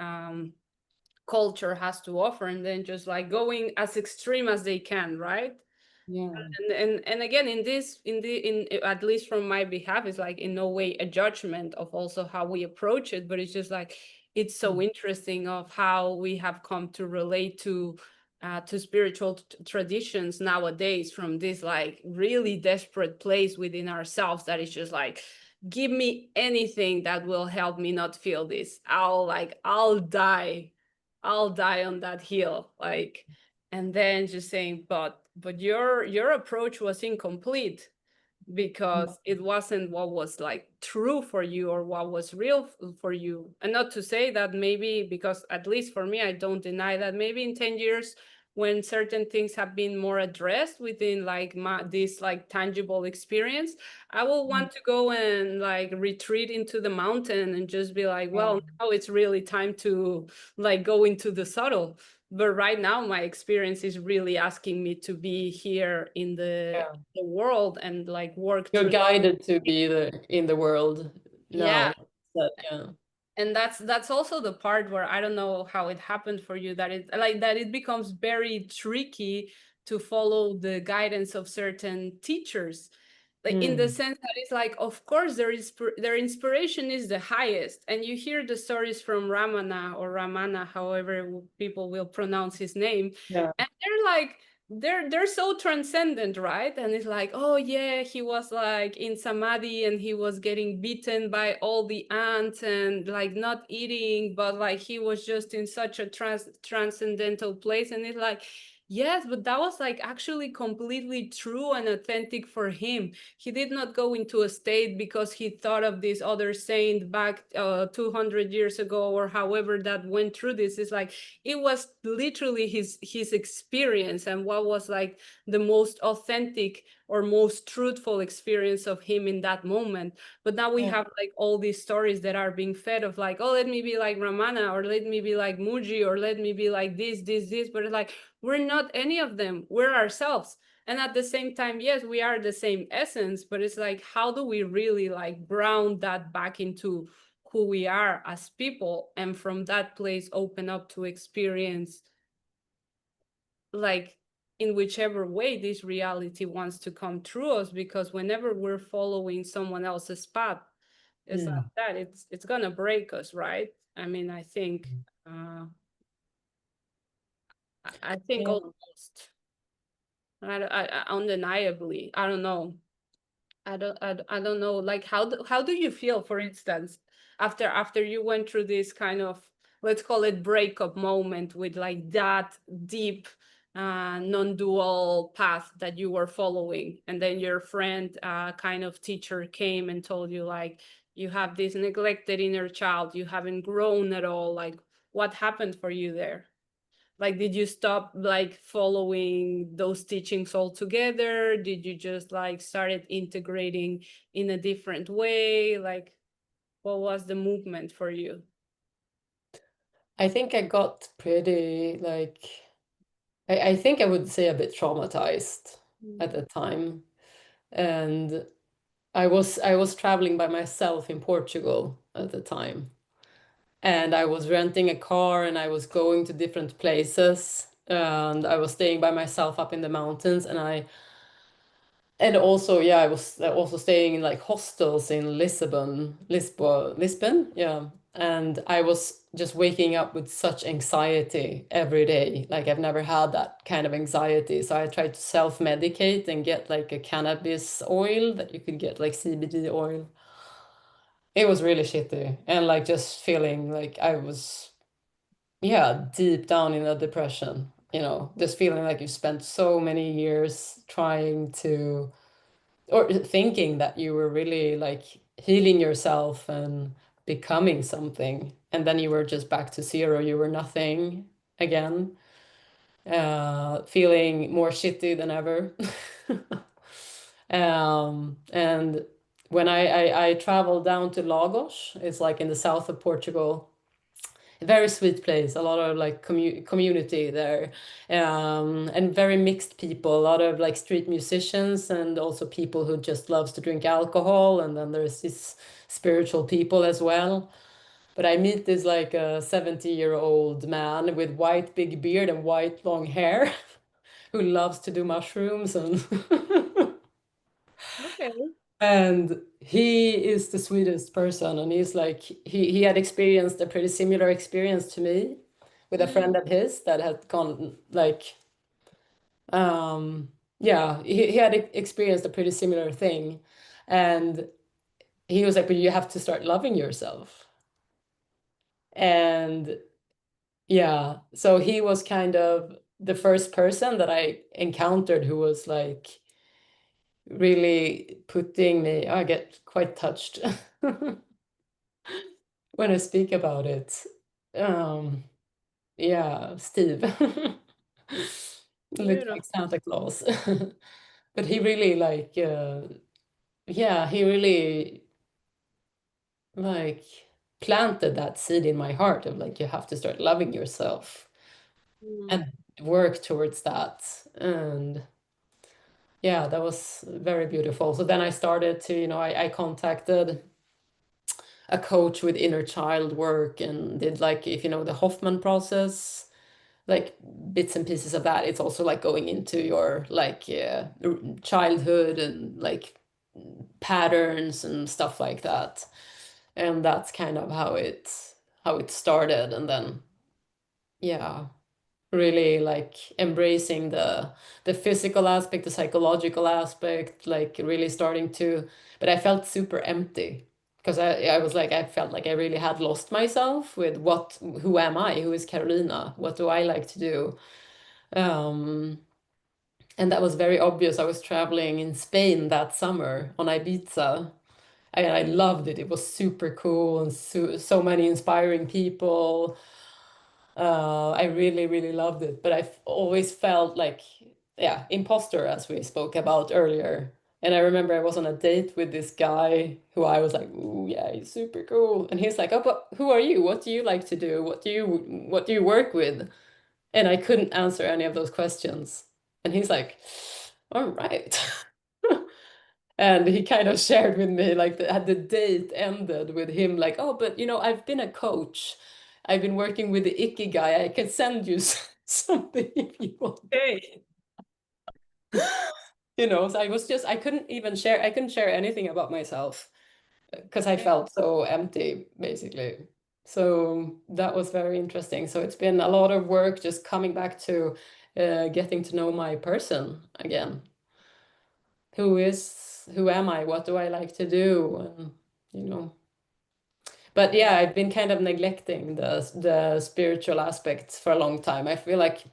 culture has to offer, and then just like going as extreme as they can, right? Yeah. And again, in at least from my behalf, it's like in no way a judgment of also how we approach it, but it's just like it's so Mm. interesting of how we have come to relate to spiritual traditions nowadays from this like really desperate place within ourselves that is just like give me anything that will help me not feel this. I'll die on that hill, like, and then just saying, but your approach was incomplete because it wasn't what was like true for you or what was real for you. And not to say that maybe, because at least for me, I don't deny that maybe in 10 years when certain things have been more addressed within like this like tangible experience, I will Mm. want to go and like retreat into the mountain and just be like, Yeah. well, now it's really time to like go into the subtle. But right now my experience is really asking me to be here in Yeah. the world and like work You're through. guided to be in the world Yeah. now. That, yeah. And that's also the part where I don't know how it happened for you, that it like that it becomes very tricky to follow the guidance of certain teachers, like in the Mm. sense that it's like of course their inspiration is the highest, and you hear the stories from Ramana or Ramana, however people will pronounce his name, Yeah. and they're like they're so transcendent, right? And it's like, oh yeah, he was like in samadhi and he was getting beaten by all the ants and like not eating, but like he was just in such a transcendental place. And it's like, yes, but that was like actually completely true and authentic for him. He did not go into a state because he thought of this other saint back 200 years ago or however that went through this. It's like it was literally his experience and what was like the most authentic or most truthful experience of him in that moment. But now we Yeah. have like all these stories that are being fed of like, oh, let me be like Ramana, or let me be like Muji, or let me be like this, but it's like we're not any of them, we're ourselves. And at the same time, yes, we are the same essence, but it's like how do we really like ground that back into who we are as people, and from that place open up to experience like in whichever way this reality wants to come through us. Because whenever we're following someone else's path, it's like Mm. that, it's gonna break us, right? I mean, uh I think Yeah. almost undeniably, I don't know. I don't know. Like, how do you feel, for instance, after you went through this kind of, let's call it breakup moment with like that deep, non-dual path that you were following, and then your friend, kind of teacher came and told you like you have this neglected inner child, you haven't grown at all. Like, what happened for you there? Like, did you stop like following those teachings altogether? Did you just like started integrating in a different way? Like, what was the movement for you? I think I got pretty like I think I would say a bit traumatized at the time. And I was traveling by myself in Portugal at the time. And I was renting a car and I was going to different places. And I was staying by myself up in the mountains. And also, yeah, I was also staying in like hostels in Lisbon, yeah. And I was just waking up with such anxiety every day. Like I've never had that kind of anxiety. So I tried to self-medicate and get like a cannabis oil that you could get, like CBD oil. It was really shitty. And like just feeling like I was, yeah, deep down in a depression, just feeling like you spent so many years trying to or thinking that you were really like healing yourself and becoming something, and then you were just back to zero. You were nothing again, feeling more shitty than ever. And when I traveled down to Lagos, it's like in the south of Portugal, a very sweet place, a lot of like community there, and very mixed people, a lot of like street musicians and also people who just loves to drink alcohol, and then there's this spiritual people as well. But I meet this like a 70-year-old man with white big beard and white long hair who loves to do mushrooms and Okay. and he is the sweetest person, and he's like he had experienced a pretty similar experience to me with a friend of his that had gone like yeah, he had experienced a pretty similar thing, and he was like, but you have to start loving yourself. And yeah, so he was kind of the first person that I encountered who was like really putting me, I get quite touched when I speak about it. Um, yeah, Steve looked like Beautiful. Santa Claus. But he really like yeah, he really like planted that seed in my heart of like you have to start loving yourself Mm. and work towards that. And yeah, that was very beautiful. So then I started to, I contacted a coach with inner child work and did like, if you know the Hoffman process, like bits and pieces of that. It's also like going into your like childhood and like patterns and stuff like that. And that's kind of how it started. And then yeah, really like embracing the physical aspect, the psychological aspect, like really starting to, but I felt super empty because I was like I felt like I really had lost myself with who am I? Who is Carolina? What do I like to do? Um, and that was very obvious. I was traveling in Spain that summer on Ibiza. I loved it. It was super cool and so many inspiring people. I really, really loved it. But I've always felt like, yeah, imposter, as we spoke about earlier. And I remember I was on a date with this guy who I was like, ooh, yeah, he's super cool. And he's like, oh, but who are you? What do you like to do? What do you work with? And I couldn't answer any of those questions. And he's like, all right. And he kind of shared with me like the date ended with him like, oh, but I've been a coach. I've been working with the Ikigai. I can send you something if you want. Okay. So I couldn't share anything about myself because I Okay. felt so empty, basically. So that was very interesting. So it's been a lot of work just coming back to getting to know my person again. Who am I? What do I like to do? And, you know. But yeah, Yeah. I've been kind of neglecting the spiritual aspects for a long time. I feel like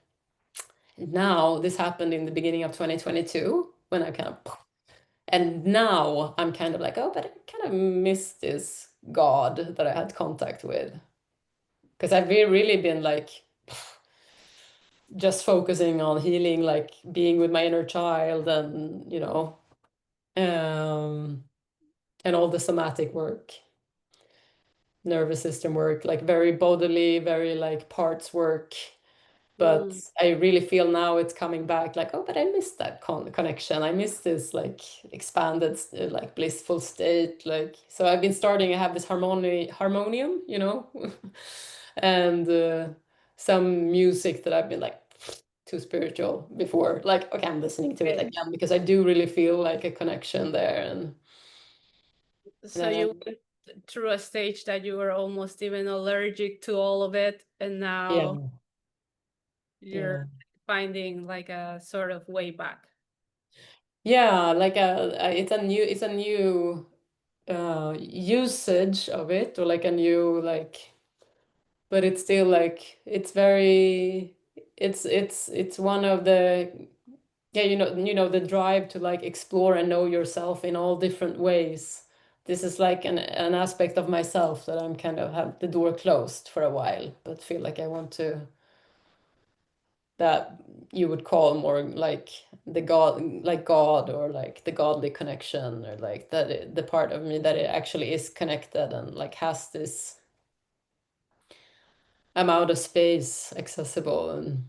now this happened in the beginning of 2022 when I kind of and now I'm kind of like, oh, but I kind of miss this God that I had contact with. Because I've really been like just focusing on healing, like being with my inner child, and and all the somatic work, nervous system work, like very bodily, very like parts work. But Mm. I really feel now it's coming back, like, oh, but I missed that connection. I missed this like expanded, like blissful state. Like, so I've been starting, I have this harmonium, and some music that I've been like too spiritual before. Like, okay, I'm listening to it Okay. again because I do really feel like a connection there. So And you went through a stage that you were almost even allergic to all of it, and yeah, now you're yeah. finding like a sort of way back. Yeah, like it's a new usage of it, or like a new like, but it's still like it's very, it's one of the, yeah, the drive to like explore and know yourself in all different ways. This is like an aspect of myself that I'm kind of have the door closed for a while, but feel like I want to, that you would call more like the God, like God, or like the godly connection, or like that the part of me that it actually is connected and like has this amount of space accessible. And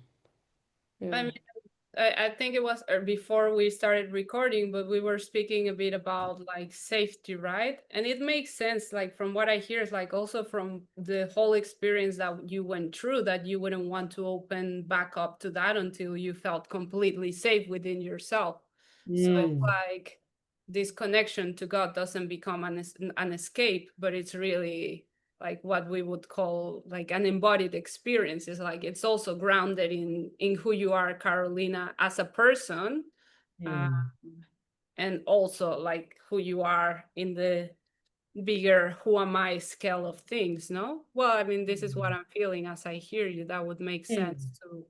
I yeah. mean, I think it was before we started recording, but we were speaking a bit about like safety, right? And it makes sense, like from what I hear, is like also from the whole experience that you went through, that you wouldn't want to open back up to that until you felt completely safe within yourself. So it's Mm. like this connection to God doesn't become an escape, but it's really like what we would call like an embodied experience. Is like it's also grounded in who you are, Carolina, as a person, uh, Mm. and also like who you are in the bigger who am I scale of things. No, well, I mean, this is what I'm feeling as I hear you. That would make sense Mm. to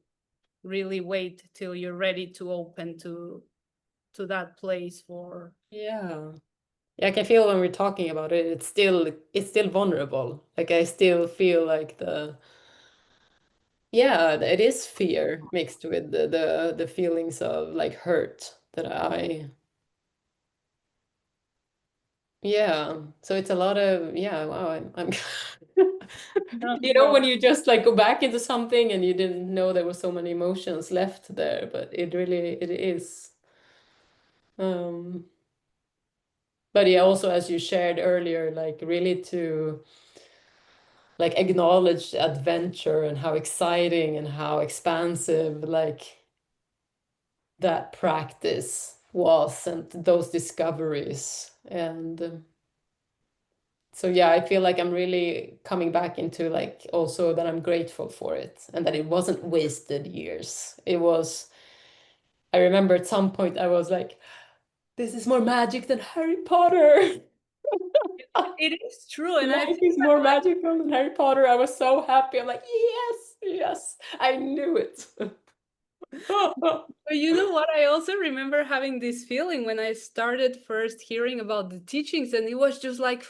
really wait till you're ready to open to that place for. Yeah. Yeah, I can feel when we're talking about it, it's still vulnerable. Like I still feel like yeah, it is fear mixed with the feelings of like hurt that I, yeah. So it's a lot of, yeah, wow, I'm No, when no. you just like go back into something and you didn't know there were so many emotions left there, but it is. Um, but yeah, also as you shared earlier, like really to like acknowledge the adventure and how exciting and how expansive like that practice was, and those discoveries. And so yeah, I feel like I'm really coming back into like also that I'm grateful for it, and that it wasn't wasted years. It was, I remember at some point I was like, this is more magic than Harry Potter. It is true, and I Life think is that more like. magical than Harry Potter. I was so happy. I'm like, yes, yes, I knew it. But you know what? I also remember having this feeling when I started first hearing about the teachings, and it was just like,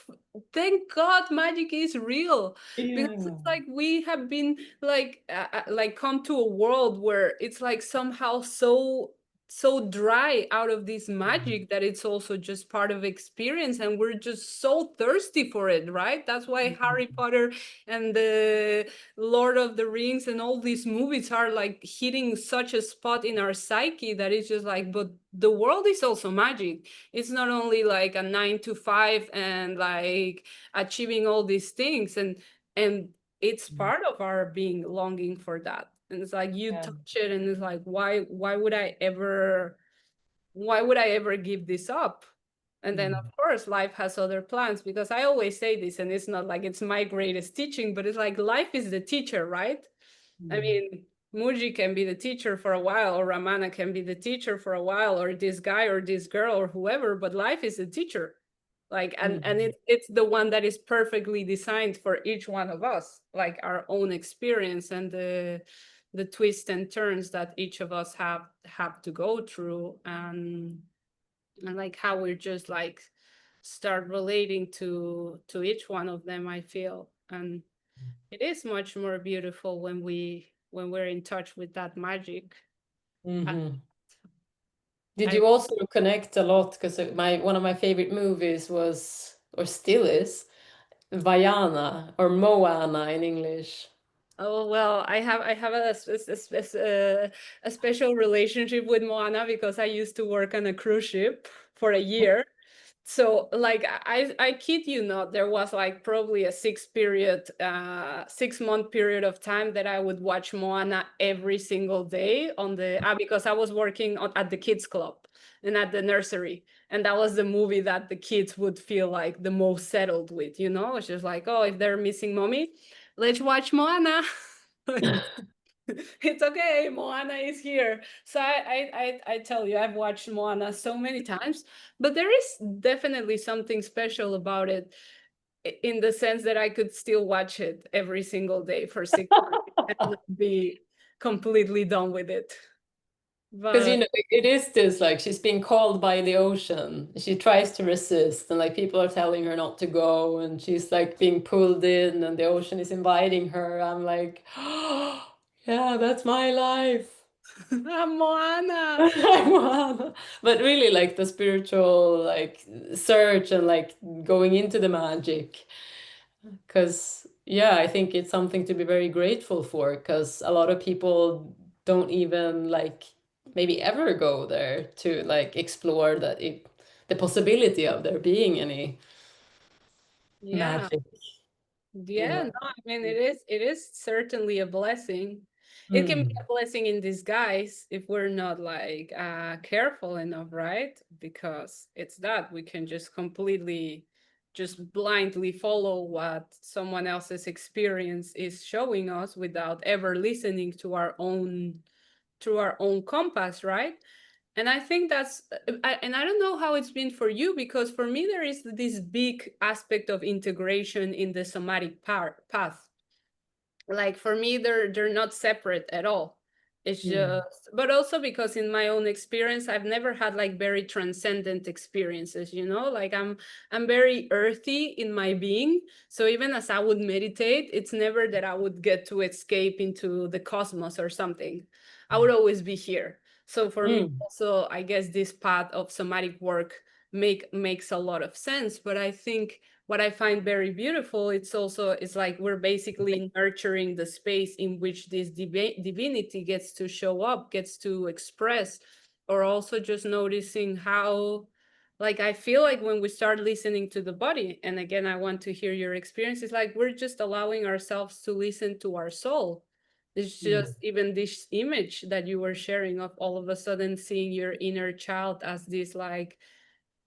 thank God magic is real. Because Yeah. it's like we have been like come to a world where it's like somehow so dry out of this magic that it's also just part of experience, and we're just so thirsty for it, right? That's why Harry Potter and the Lord of the Rings and all these movies are like hitting such a spot in our psyche that it's just like, but the world is also magic. It's not only like a 9 to 5 and like achieving all these things, and it's part of our being longing for that. And it's like you Yeah. touch it and it's like, why would I ever give this up? And then of Mm. course life has other plans, because I always say this, and it's not like it's my greatest teaching, but it's like life is the teacher, right? I Mm. mean, Muji can be the teacher for a while, or Ramana can be the teacher for a while, or this guy or this girl or whoever, but life is the teacher. Like, and Mm. it's the one that is perfectly designed for each one of us, like our own experience and the twists and turns that each of us have to go through, and like how we're just like start relating to each one of them, I feel. And it is much more beautiful when we when we're in touch with that magic. I, Hmm. Did I you also connect a lot? Because my one of my favorite movies was, or still is, Vaiana or Moana in English. Oh well, I have a special relationship with Moana because I used to work on a cruise ship for a year. So like I kid you not, there was like probably a 6 month period of time that I would watch Moana every single day on the because I was working at the kids club and at the nursery. And that was the movie that the kids would feel like the most settled with, you know? It's just like, oh, if they're missing mommy, let's watch Moana. It's okay, Moana is here. So I tell you, I've watched Moana so many times, but there is definitely something special about it in the sense that I could still watch it every single day for 6 months and not be completely done with it. Because But it is this, like, she's being called by the ocean. She tries to resist, and like people are telling her not to go, and she's like being pulled in, and the ocean is inviting her. I'm like, oh, yeah, that's my life. Moana. Wow. But really, like the spiritual, like search and like going into the magic. Because, yeah, I think it's something to be very grateful for, because a lot of people don't even like maybe ever go there to like explore the possibility of there being any Yeah. magic, you Yeah, know. no, I mean it is certainly a blessing. It can be Mm. a blessing in disguise if we're not like careful enough, right? Because it's that we can just completely just blindly follow what someone else's experience is showing us without ever listening to our own compass, right? And I think and I don't know how it's been for you, because for me there is this big aspect of integration in the somatic path. Like for me they're not separate at all. It's Mm. just, but also because in my own experience I've never had like very transcendent experiences, you know, like I'm very earthy in my being. So even as I would meditate, it's never that I would get to escape into the cosmos or something. I would always be here. So for me Mm. also, I guess this path of somatic work makes a lot of sense. But I think what I find very beautiful, it's like we're basically nurturing the space in which this divinity gets to show up, gets to express, or also just noticing how, like, I feel like when we start listening to the body, and again, I want to hear your experience, it's like we're just allowing ourselves to listen to our soul. It's Mm. just even this image that you were sharing of all of a sudden seeing your inner child as this like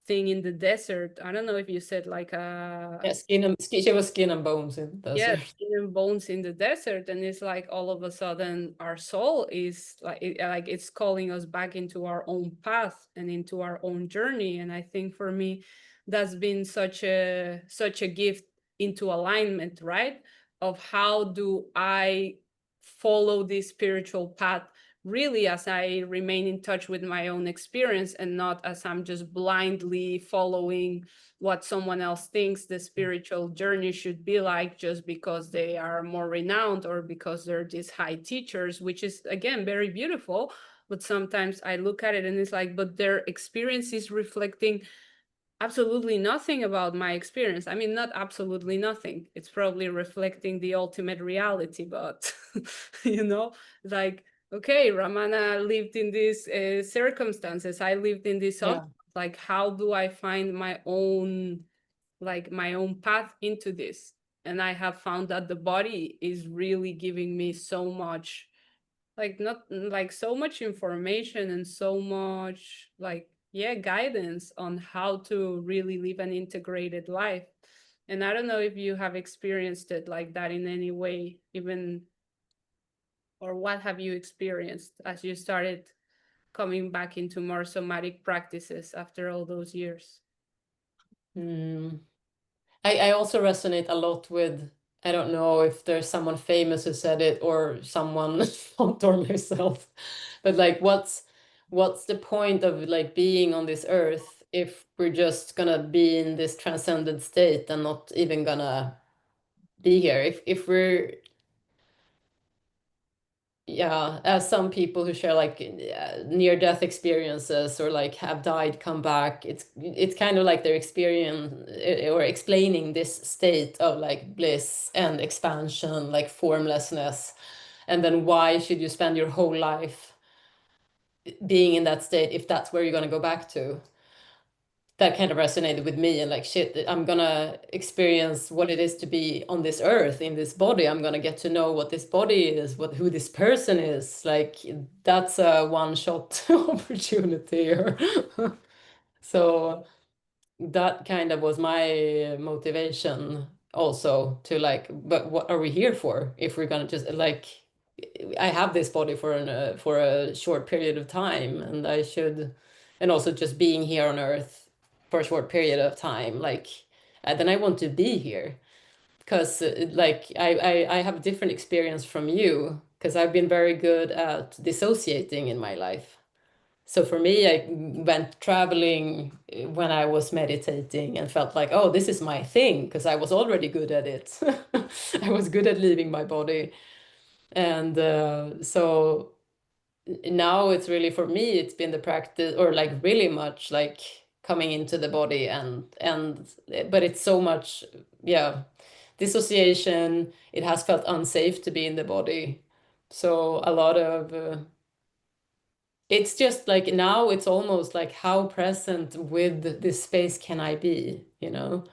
thing in the desert. I don't know if you said like Yeah, she was skin and bones in the yeah, desert. skin and bones in the desert, and it's like all of a sudden our soul is like it's calling us back into our own path and into our own journey. And I think for me that's been such a gift into alignment, right? Of how do I follow this spiritual path really as I remain in touch with my own experience, and not as I'm just blindly following what someone else thinks the spiritual journey should be like just because they are more renowned or because they're these high teachers, which is again very beautiful. But sometimes I look at it and it's like, but their experience is reflecting absolutely nothing about my experience. I mean, not absolutely nothing. It's probably reflecting the ultimate reality, but you know, like, okay, Ramana lived in these circumstances. I lived in this other. Yeah. Like, how do I find my own, like, my own path into this? And I have found that the body is really giving me so much, like not like so much information and so much like yeah guidance on how to really live an integrated life. And I don't know if you have experienced it like that in any way, even, or what have you experienced as you started coming back into more somatic practices after all those years? Mm. I also resonate a lot with, I don't know if there's someone famous who said it or someone not or myself, but like what's the point of like being on this earth if we're just gonna be in this transcendent state and not even gonna be here? If we're yeah, as some people who share like near death experiences or like have died, come back, it's kind of like their experience or explaining this state of like bliss and expansion, like formlessness. And then why should you spend your whole life being in that state if that's where you're going to go back to? That kind of resonated with me, and like shit, I'm gonna experience what it is to be on this earth in this body. I'm gonna get to know what this body is, what who this person is. Like that's a one shot opportunity or so that kind of was my motivation also to like, but what are we here for if we're gonna just like, I have this body for a short period of time, and I should, and also just being here on Earth for a short period of time, like, then I want to be here because like I have a different experience from you because I've been very good at dissociating in my life. So for me, I went traveling when I was meditating and felt like, oh, this is my thing because I was already good at it. I was good at leaving my body. And so now it's really for me, it's been the practice or like really much like coming into the body and but it's so much, yeah, dissociation. It has felt unsafe to be in the body. So a lot of it's just like now it's almost like how present with this space can I be, you know,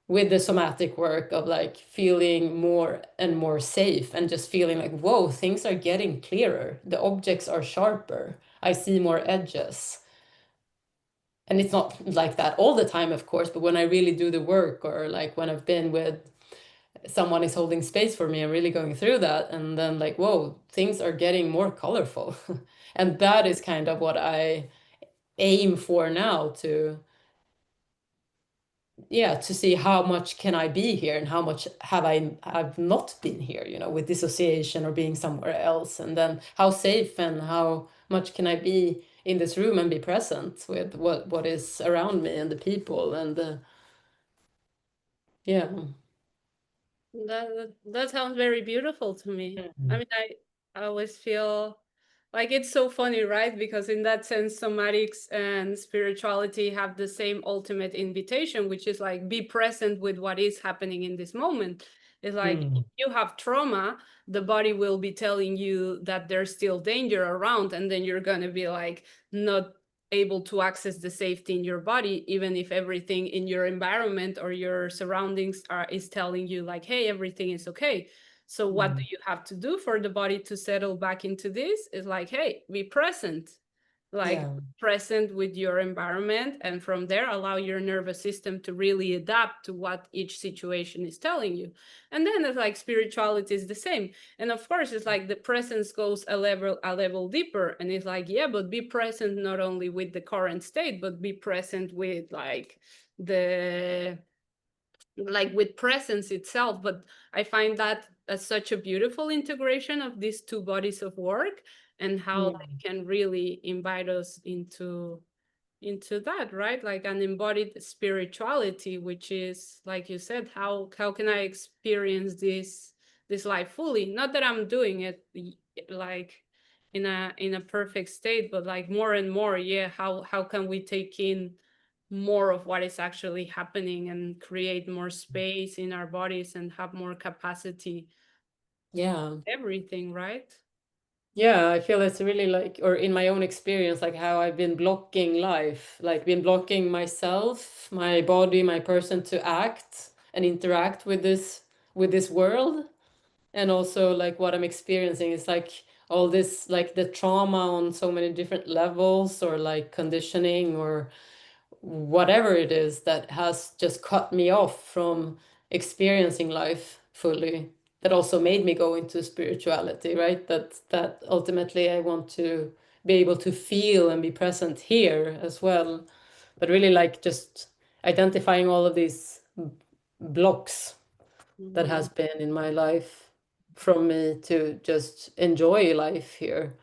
with the somatic work of like feeling more and more safe and just feeling like, whoa, things are getting clearer. The objects are sharper. I see more edges. And it's not like that all the time, of course, but when I really do the work or like when I've been with someone is holding space for me and really going through that, and then like, whoa, things are getting more colorful. And that is kind of what I aim for now to, yeah, to see how much can I be here and how much have not been here, you know, with dissociation or being somewhere else, and then how safe and how much can I be in this room and be present with what is around me and the people and the, yeah. That sounds very beautiful to me. I Mhm. mean, I always feel like it's so funny, right? Because in that sense, somatics and spirituality have the same ultimate invitation, which is like be present with what is happening in this moment. It's like if Mm. you have trauma, the body will be telling you that there's still danger around, and then you're gonna be like not able to access the safety in your body, even if everything in your environment or your surroundings is telling you like, hey, everything is okay. So what do Mm. you have to do for the body to settle back into this? Is like, hey, be present, like Yeah. present with your environment, and from there allow your nervous system to really adapt to what each situation is telling you. And then it's like spirituality is the same. And of course it's like the presence goes a level deeper, and it's like, yeah, but be present not only with the current state, but be present with the like with presence itself. But I find that as such a beautiful integration of these two bodies of work, and how Mm. they can really invite us into that, right? Like an embodied spirituality, which is like you said, how can I experience this life fully? Not that I'm doing it like in a perfect state, but like more and more, yeah, how can we take in more of what is actually happening and create more space in our bodies and have more capacity, Yeah. everything, right? Yeah, I feel it's really like, or in my own experience, like how I've been blocking life, like been blocking myself, my body, my person to act and interact with this world. And also like what I'm experiencing is like all this, like the trauma on so many different levels or like conditioning or whatever it is that has just cut me off from experiencing life fully, that also made me go into spirituality, right? That ultimately I want to be able to feel and be present here as well, but really like just identifying all of these blocks that Mhm. has been in my life from me to just enjoy life here.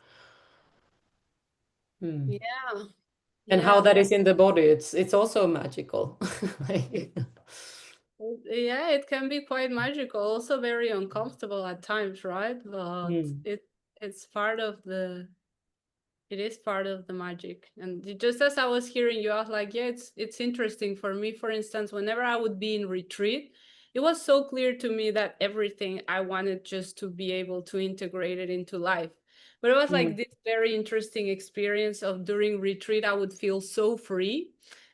Hmm. Yeah, And yeah. how that is in the body, it's also magical. Like, Yeah, it can be quite magical, also very uncomfortable at times, right? But mm. it It's part of it is part of the magic. And just as I was hearing you, I was like, yeah, it's interesting for me. For instance, whenever I would be in retreat, it was so clear to me that everything I wanted just to be able to integrate it into life. But it was like this very interesting experience of during retreat, I would feel so free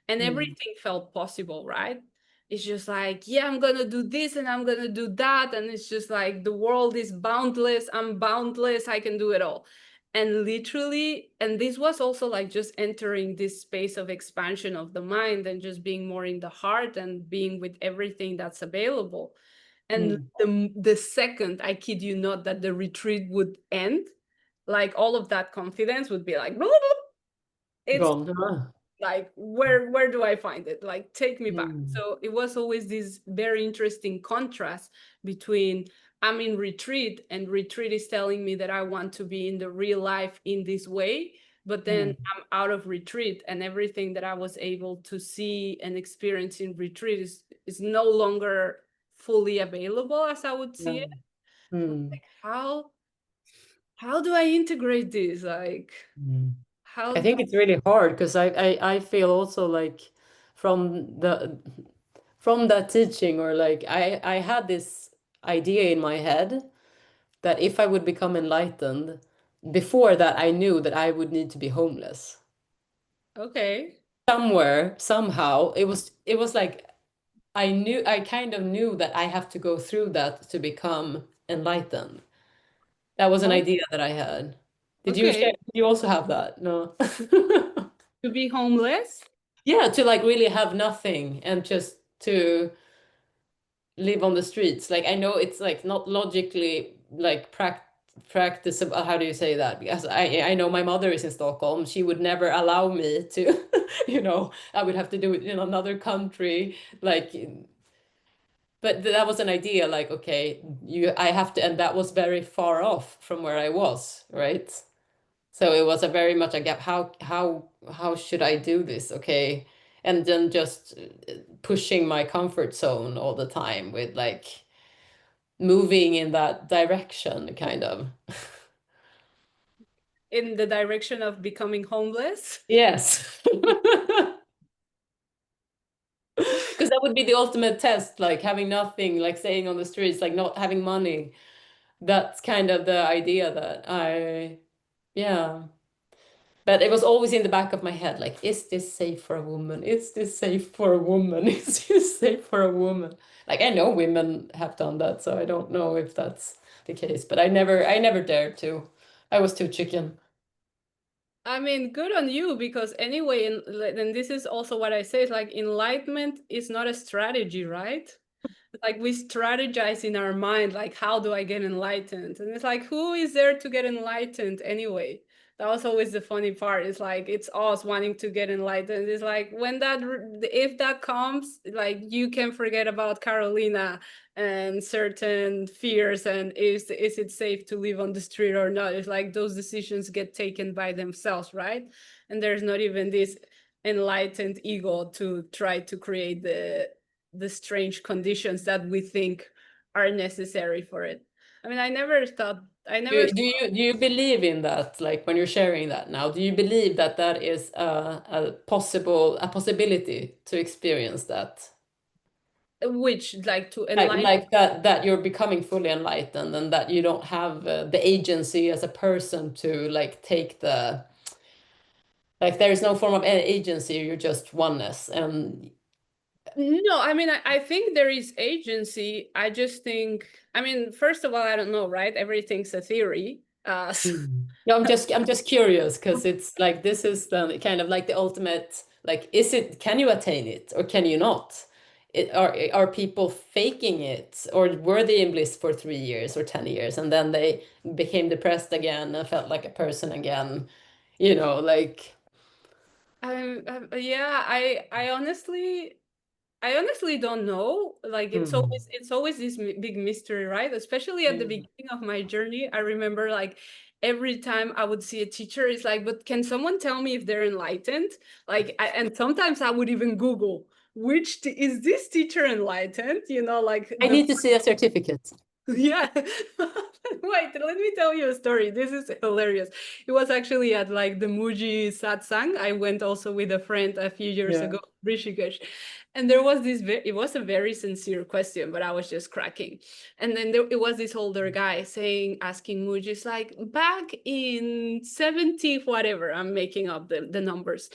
and everything felt possible, right? It's just like, yeah, I'm gonna do this and I'm gonna do that. And it's just like the world is boundless. I'm boundless. I can do it all. And literally, and this was also like just entering this space of expansion of the mind and just being more in the heart and being with everything that's available. And the second, I kid you not, that the retreat would end, like all of that confidence would be like, it's Gone. like, where do I find it? Like, take me back. So it was always this very interesting contrast between I'm in retreat and retreat is telling me that I want to be in the real life in this way, but then I'm out of retreat and everything that I was able to see and experience in retreat is no longer fully available as I would see it. Like, how do I integrate this? Like, I how think it's really hard because I feel also like from the from that teaching, or like I had this idea in my head that if I would become enlightened, before that I knew that I would need to be homeless. okay. Somewhere, somehow, it was like I kind of knew that I have to go through that to become enlightened. That was an Oh, idea that I had. Did you okay. share, did you also have that? No. To be homeless? Yeah, to like really have nothing and just to live on the streets. Like I know it's like not logically like practicable. How do you say that? Because I know my mother is in Stockholm. She would never allow me to, I would have to do it in another country. Like, but that was an idea. Like, okay, I have to, and that was very far off from where I was, right? So it was a very much a gap. How should I do this? Okay. And then just pushing my comfort zone all the time with like moving in that direction, kind of. In the direction of becoming homeless? Yes. Because that would be the ultimate test, like having nothing, like staying on the streets, like not having money. That's kind of the idea that yeah. But it was always in the back of my head, like, is this safe for a woman? Is this safe for a woman? Is this safe for a woman? Like, I know women have done that, so I don't know if that's the case. But I never dared to. I was too chicken. I mean, good on you, because anyway, and this is also what I say, is like enlightenment is not a strategy, right? Like we strategize in our mind, like, how do I get enlightened? And it's like, who is there to get enlightened anyway? That was always the funny part. It's like it's us wanting to get enlightened. It's like when if that comes, like you can forget about Carolina and certain fears and is it safe to live on the street or not. It's like those decisions get taken by themselves, right? And there's not even this enlightened ego to try to create the strange conditions that we think are necessary for it. I mean, I never. Do you believe in that? Like when you're sharing that now, do you believe that that is a possibility to experience that? Which, like, to Like, enlighten. like that you're becoming fully enlightened and that you don't have the agency as a person to like take the, like there is no form of agency, you're just oneness. And No, I mean, I think there is agency. I just think, I mean, first of all, I don't know, right? Everything's a theory. yeah, I'm just curious because it's like this is the kind of like the ultimate, like is it, can you attain it or can you not? Are people faking it, or were they in bliss for 3 years or 10 years and then they became depressed again and felt like a person again, like. Yeah, I honestly don't know. Like it's always this big mystery, right? Especially at the Mm. beginning of my journey. I remember like every time I would see a teacher, it's like, but can someone tell me if they're enlightened? Like, and sometimes I would even Google is this teacher enlightened? You know, like I the need to see a certificate. yeah. Wait, let me tell you a story. This is hilarious. It was actually at like the Muji satsang. I went also with a friend a few years Yeah. ago, Rishikesh, and there was this. It was a very sincere question, but I was just cracking. And then it was this older guy saying, asking Muji, it's like back in 70 whatever. I'm making up the numbers.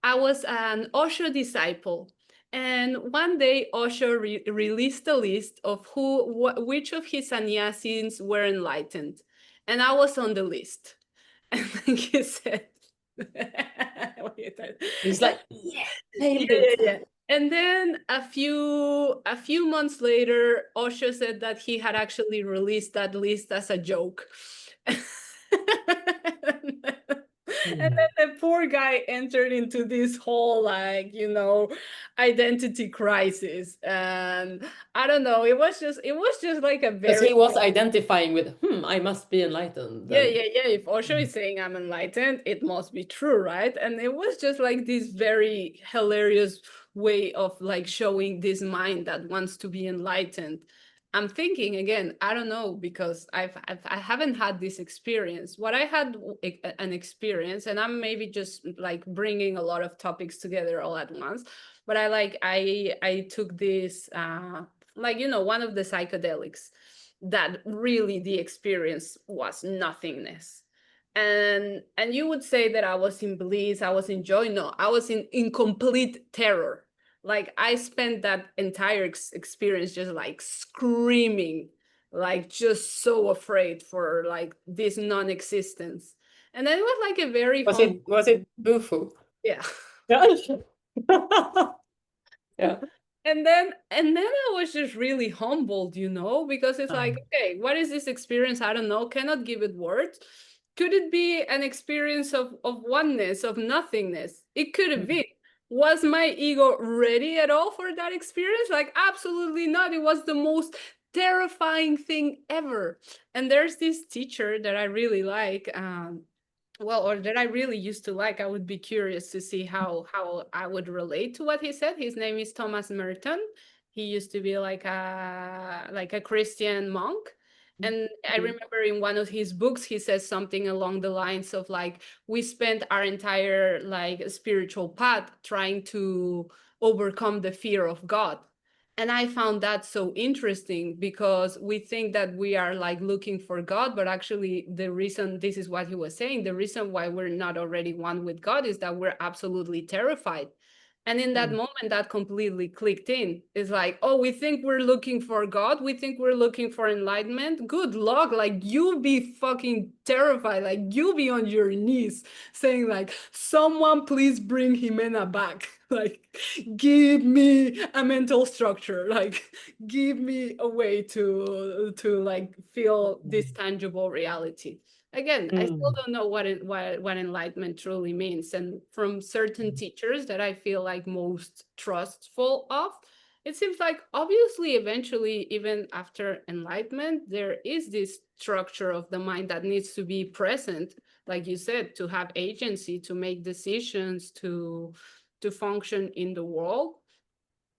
I was an Osho disciple. And one day, Osho released a list of which of his sannyasis were enlightened, and I was on the list. And then he said, He's like, yeah, nailed yeah, yeah, it. yeah. And then a few months later, Osho said that he had actually released that list as a joke. And Mm. then the poor guy entered into this whole like, identity crisis. And I don't know, it was just like a Because very he was identifying with, I must be enlightened yeah, then. yeah, yeah. If Osho is saying I'm enlightened, it must be true, right? And it was just like this very hilarious way of like showing this mind that wants to be enlightened. I'm thinking again, I don't know because I haven't had this experience. What I had an experience, and I'm maybe just like bringing a lot of topics together all at once. But I took this like one of the psychedelics that really the experience was nothingness. And you would say that I was in bliss, I was in joy. No, I was in complete terror. Like I spent that entire experience just like screaming, like just so afraid for like this non-existence. And then it was like a very hum Was it Bufu? yeah. Yeah. Yeah. And then I was just really humbled, because it's like, Um, okay, what is this experience? I don't know, cannot give it words. Could it be an experience of oneness, of nothingness? It could have been. Was my ego ready at all for that experience? Like, absolutely not. It was the most terrifying thing ever. And there's this teacher that I really like, well, or that I really used to like. I would be curious to see how I would relate to what he said. His name is Thomas Merton. He used to be like a Christian monk. And I remember in one of his books, he says something along the lines of like, we spent our entire like spiritual path trying to overcome the fear of God. And I found that so interesting because we think that we are like looking for God, but actually, the reason this is what he was saying, the reason why we're not already one with God is that we're absolutely terrified. And in that moment, that completely clicked in. It's like, oh, we think we're looking for God. We think we're looking for enlightenment. Good luck. Like, you'll be fucking terrified. Like, you'll be on your knees saying, like, someone please bring Ximena back. Like, give me a mental structure. Like, give me a way to like feel this tangible reality. Again, I still Mm. don't know what enlightenment truly means. And from certain teachers that I feel like most trustful of, it seems like obviously eventually, even after enlightenment, there is this structure of the mind that needs to be present, like you said, to have agency, to make decisions, to function in the world.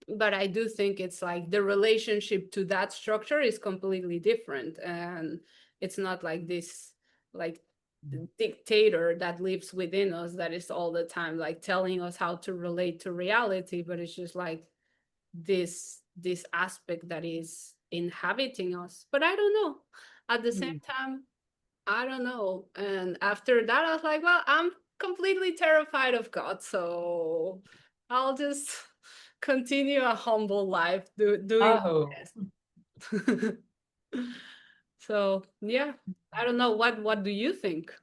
But I do think it's like the relationship to that structure is completely different. And it's not like this like dictator that lives within us that is all the time like telling us how to relate to reality, but it's just like this aspect that is inhabiting us. But I don't know. At the same time, I don't know. And after that, I was like, well, I'm completely terrified of God, so I'll just continue a humble life, doing Aho. my best. So yeah, I don't know. What do you think?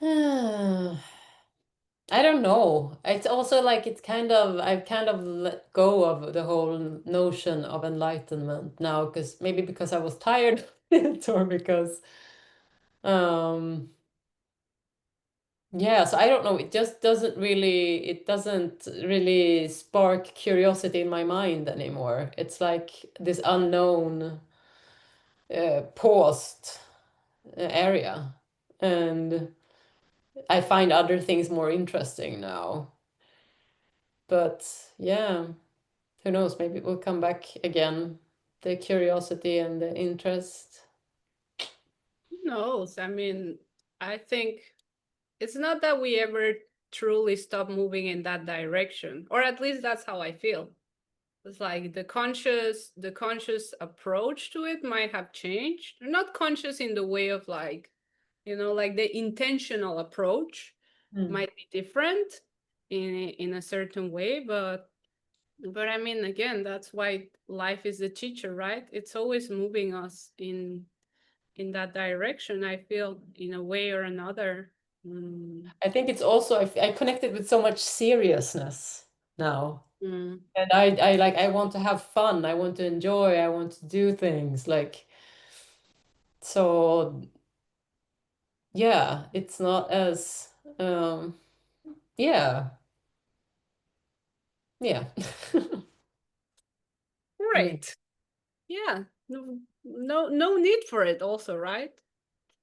I don't know. It's also like I've kind of let go of the whole notion of enlightenment now, because maybe because I was tired of it, or because um yeah, so I don't know. It doesn't really spark curiosity in my mind anymore. It's like this unknown paused area. And I find other things more interesting now. But yeah, who knows? Maybe it will come back again. the curiosity and the interest. Who knows? I mean, I think it's not that we ever truly stop moving in that direction, or at least that's how I feel. It's like the conscious approach to it might have changed. Not conscious in the way of like, like the intentional approach Mm. might be different in a certain way, but I mean, again, that's why life is the teacher, right? It's always moving us in that direction, I feel, in a way or another. Mm, I think it's also I connected with so much seriousness now. mm. And I like I want to have fun. I want to enjoy. I want to do things like so yeah, it's not as yeah. Yeah. Yeah. Great. Yeah. No need for it also, right?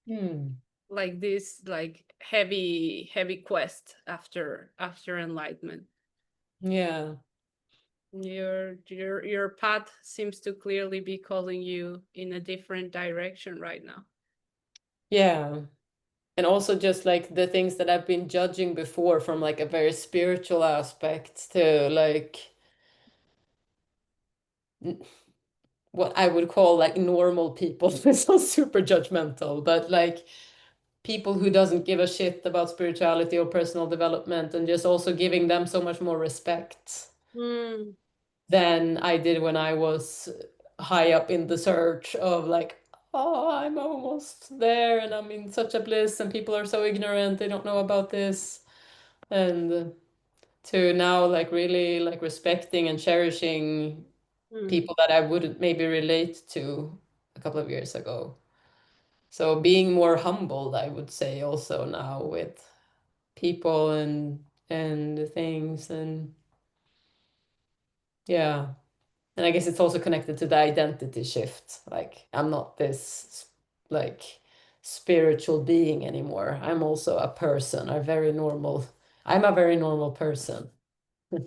Hmm. Like this like heavy quest after enlightenment. Yeah. Your path seems to clearly be calling you in a different direction right now. Yeah. And also just like the things that I've been judging before from like a very spiritual aspect to like n- what I would call like normal people. It's not super judgmental, but like people who doesn't give a shit about spirituality or personal development and just also giving them so much more respect Mm, than I did when I was high up in the search of like, oh, I'm almost there and I'm in such a bliss and people are so ignorant, they don't know about this. And to now like really like respecting and cherishing mm. people that I wouldn't maybe relate to a couple of years ago. So being more humbled, I would say also now with people and things and yeah. And I guess it's also connected to the identity shift. Like I'm not this like spiritual being anymore. I'm also a person, a very normal. I'm a very normal person.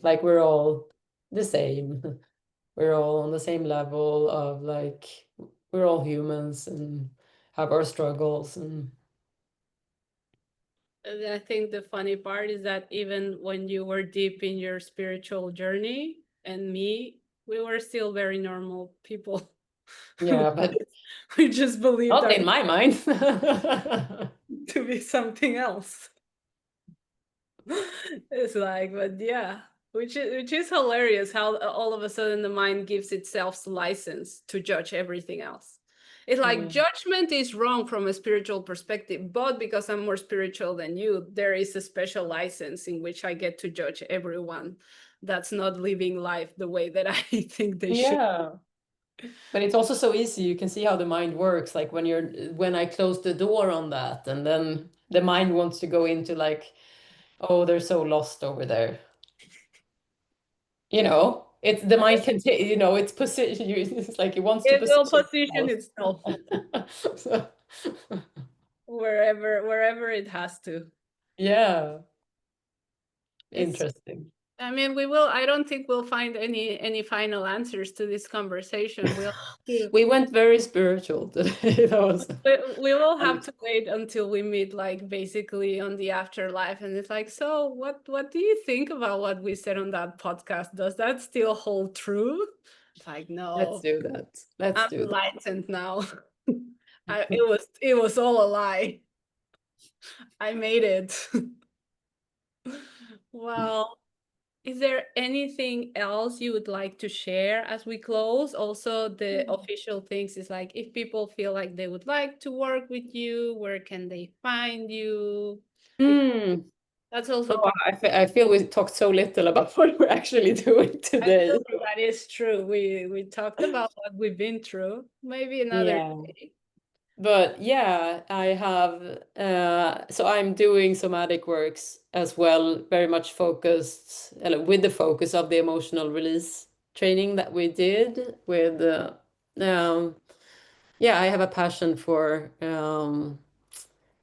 Like we're all the same. We're all on the same level of like we're all humans and have our struggles and And I think the funny part is that even when you were deep in your spiritual journey and me, we were still very normal people. yeah, but We just believed not our in my mind. to be something else. It's like, but yeah, which is hilarious how all of a sudden the mind gives itself license to judge everything else. It's like Yeah. judgment is wrong from a spiritual perspective, but because I'm more spiritual than you, there is a special license in which I get to judge everyone that's not living life the way that I think they should. Yeah. But it's also so easy. You can see how the mind works. Like when I close the door on that, and then the mind wants to go into like, oh, they're so lost over there. It's the mind can take, it's position. It's like it wants to It will position position itself. itself So, wherever it has to. yeah, It's interesting. I mean, we will. I don't think we'll find any final answers to this conversation. We went very spiritual today. That was, We will have and to wait until we meet, like basically on the afterlife, and it's like, so what do you think about what we said on that podcast? Does that still hold true? It's like, let's no, do that. Let's I'm do enlightened now. that. It was all a lie. I made it. Well, is there anything else you would like to share as we close? Also, the official things is like if people feel like they would like to work with you, where can they find you? Because Mm. that's also Oh, part. I feel we talked so little about what we're actually doing I feel today. like that is true. We talked about what we've been through. Maybe another Yeah. day. But yeah, I have, so I'm doing somatic works as well, very much focused, with the focus of the emotional release training that we did with, yeah, I have a passion for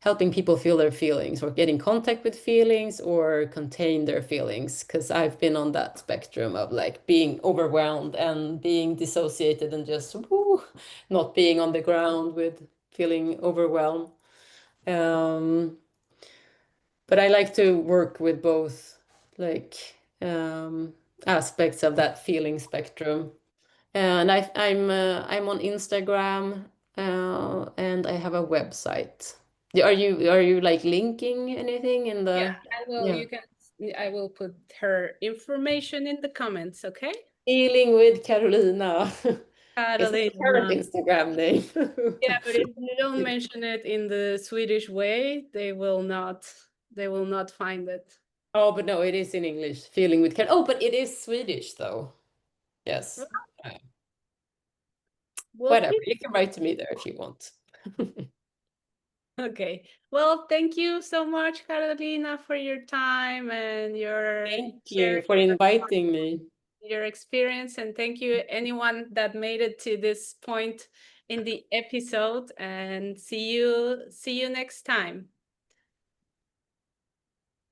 helping people feel their feelings or get in contact with feelings or contain their feelings. Because I've been on that spectrum of like being overwhelmed and being dissociated and just woo, not being on the ground with feeling overwhelmed. But I like to work with both like aspects of that feeling spectrum. And I'm on Instagram and I have a website. Are you like linking anything in Yeah, the I will. yeah You can. I will put her information in the comments. Okay, Healing with Carolina is my current Carolina. Instagram name. Yeah, but if you don't mention it in the Swedish way, they will not. They will not find it. Oh, but no, it is in English. Feeling with Carolina. Oh, but it is Swedish though. Yes. Uh, We'll Whatever. keep. You can write to me there if you want. Okay. Well, thank you so much, Carolina, for your time and your Thank you sharing for inviting me. your experience. And thank you, anyone that made it to this point in the episode. And see you next time.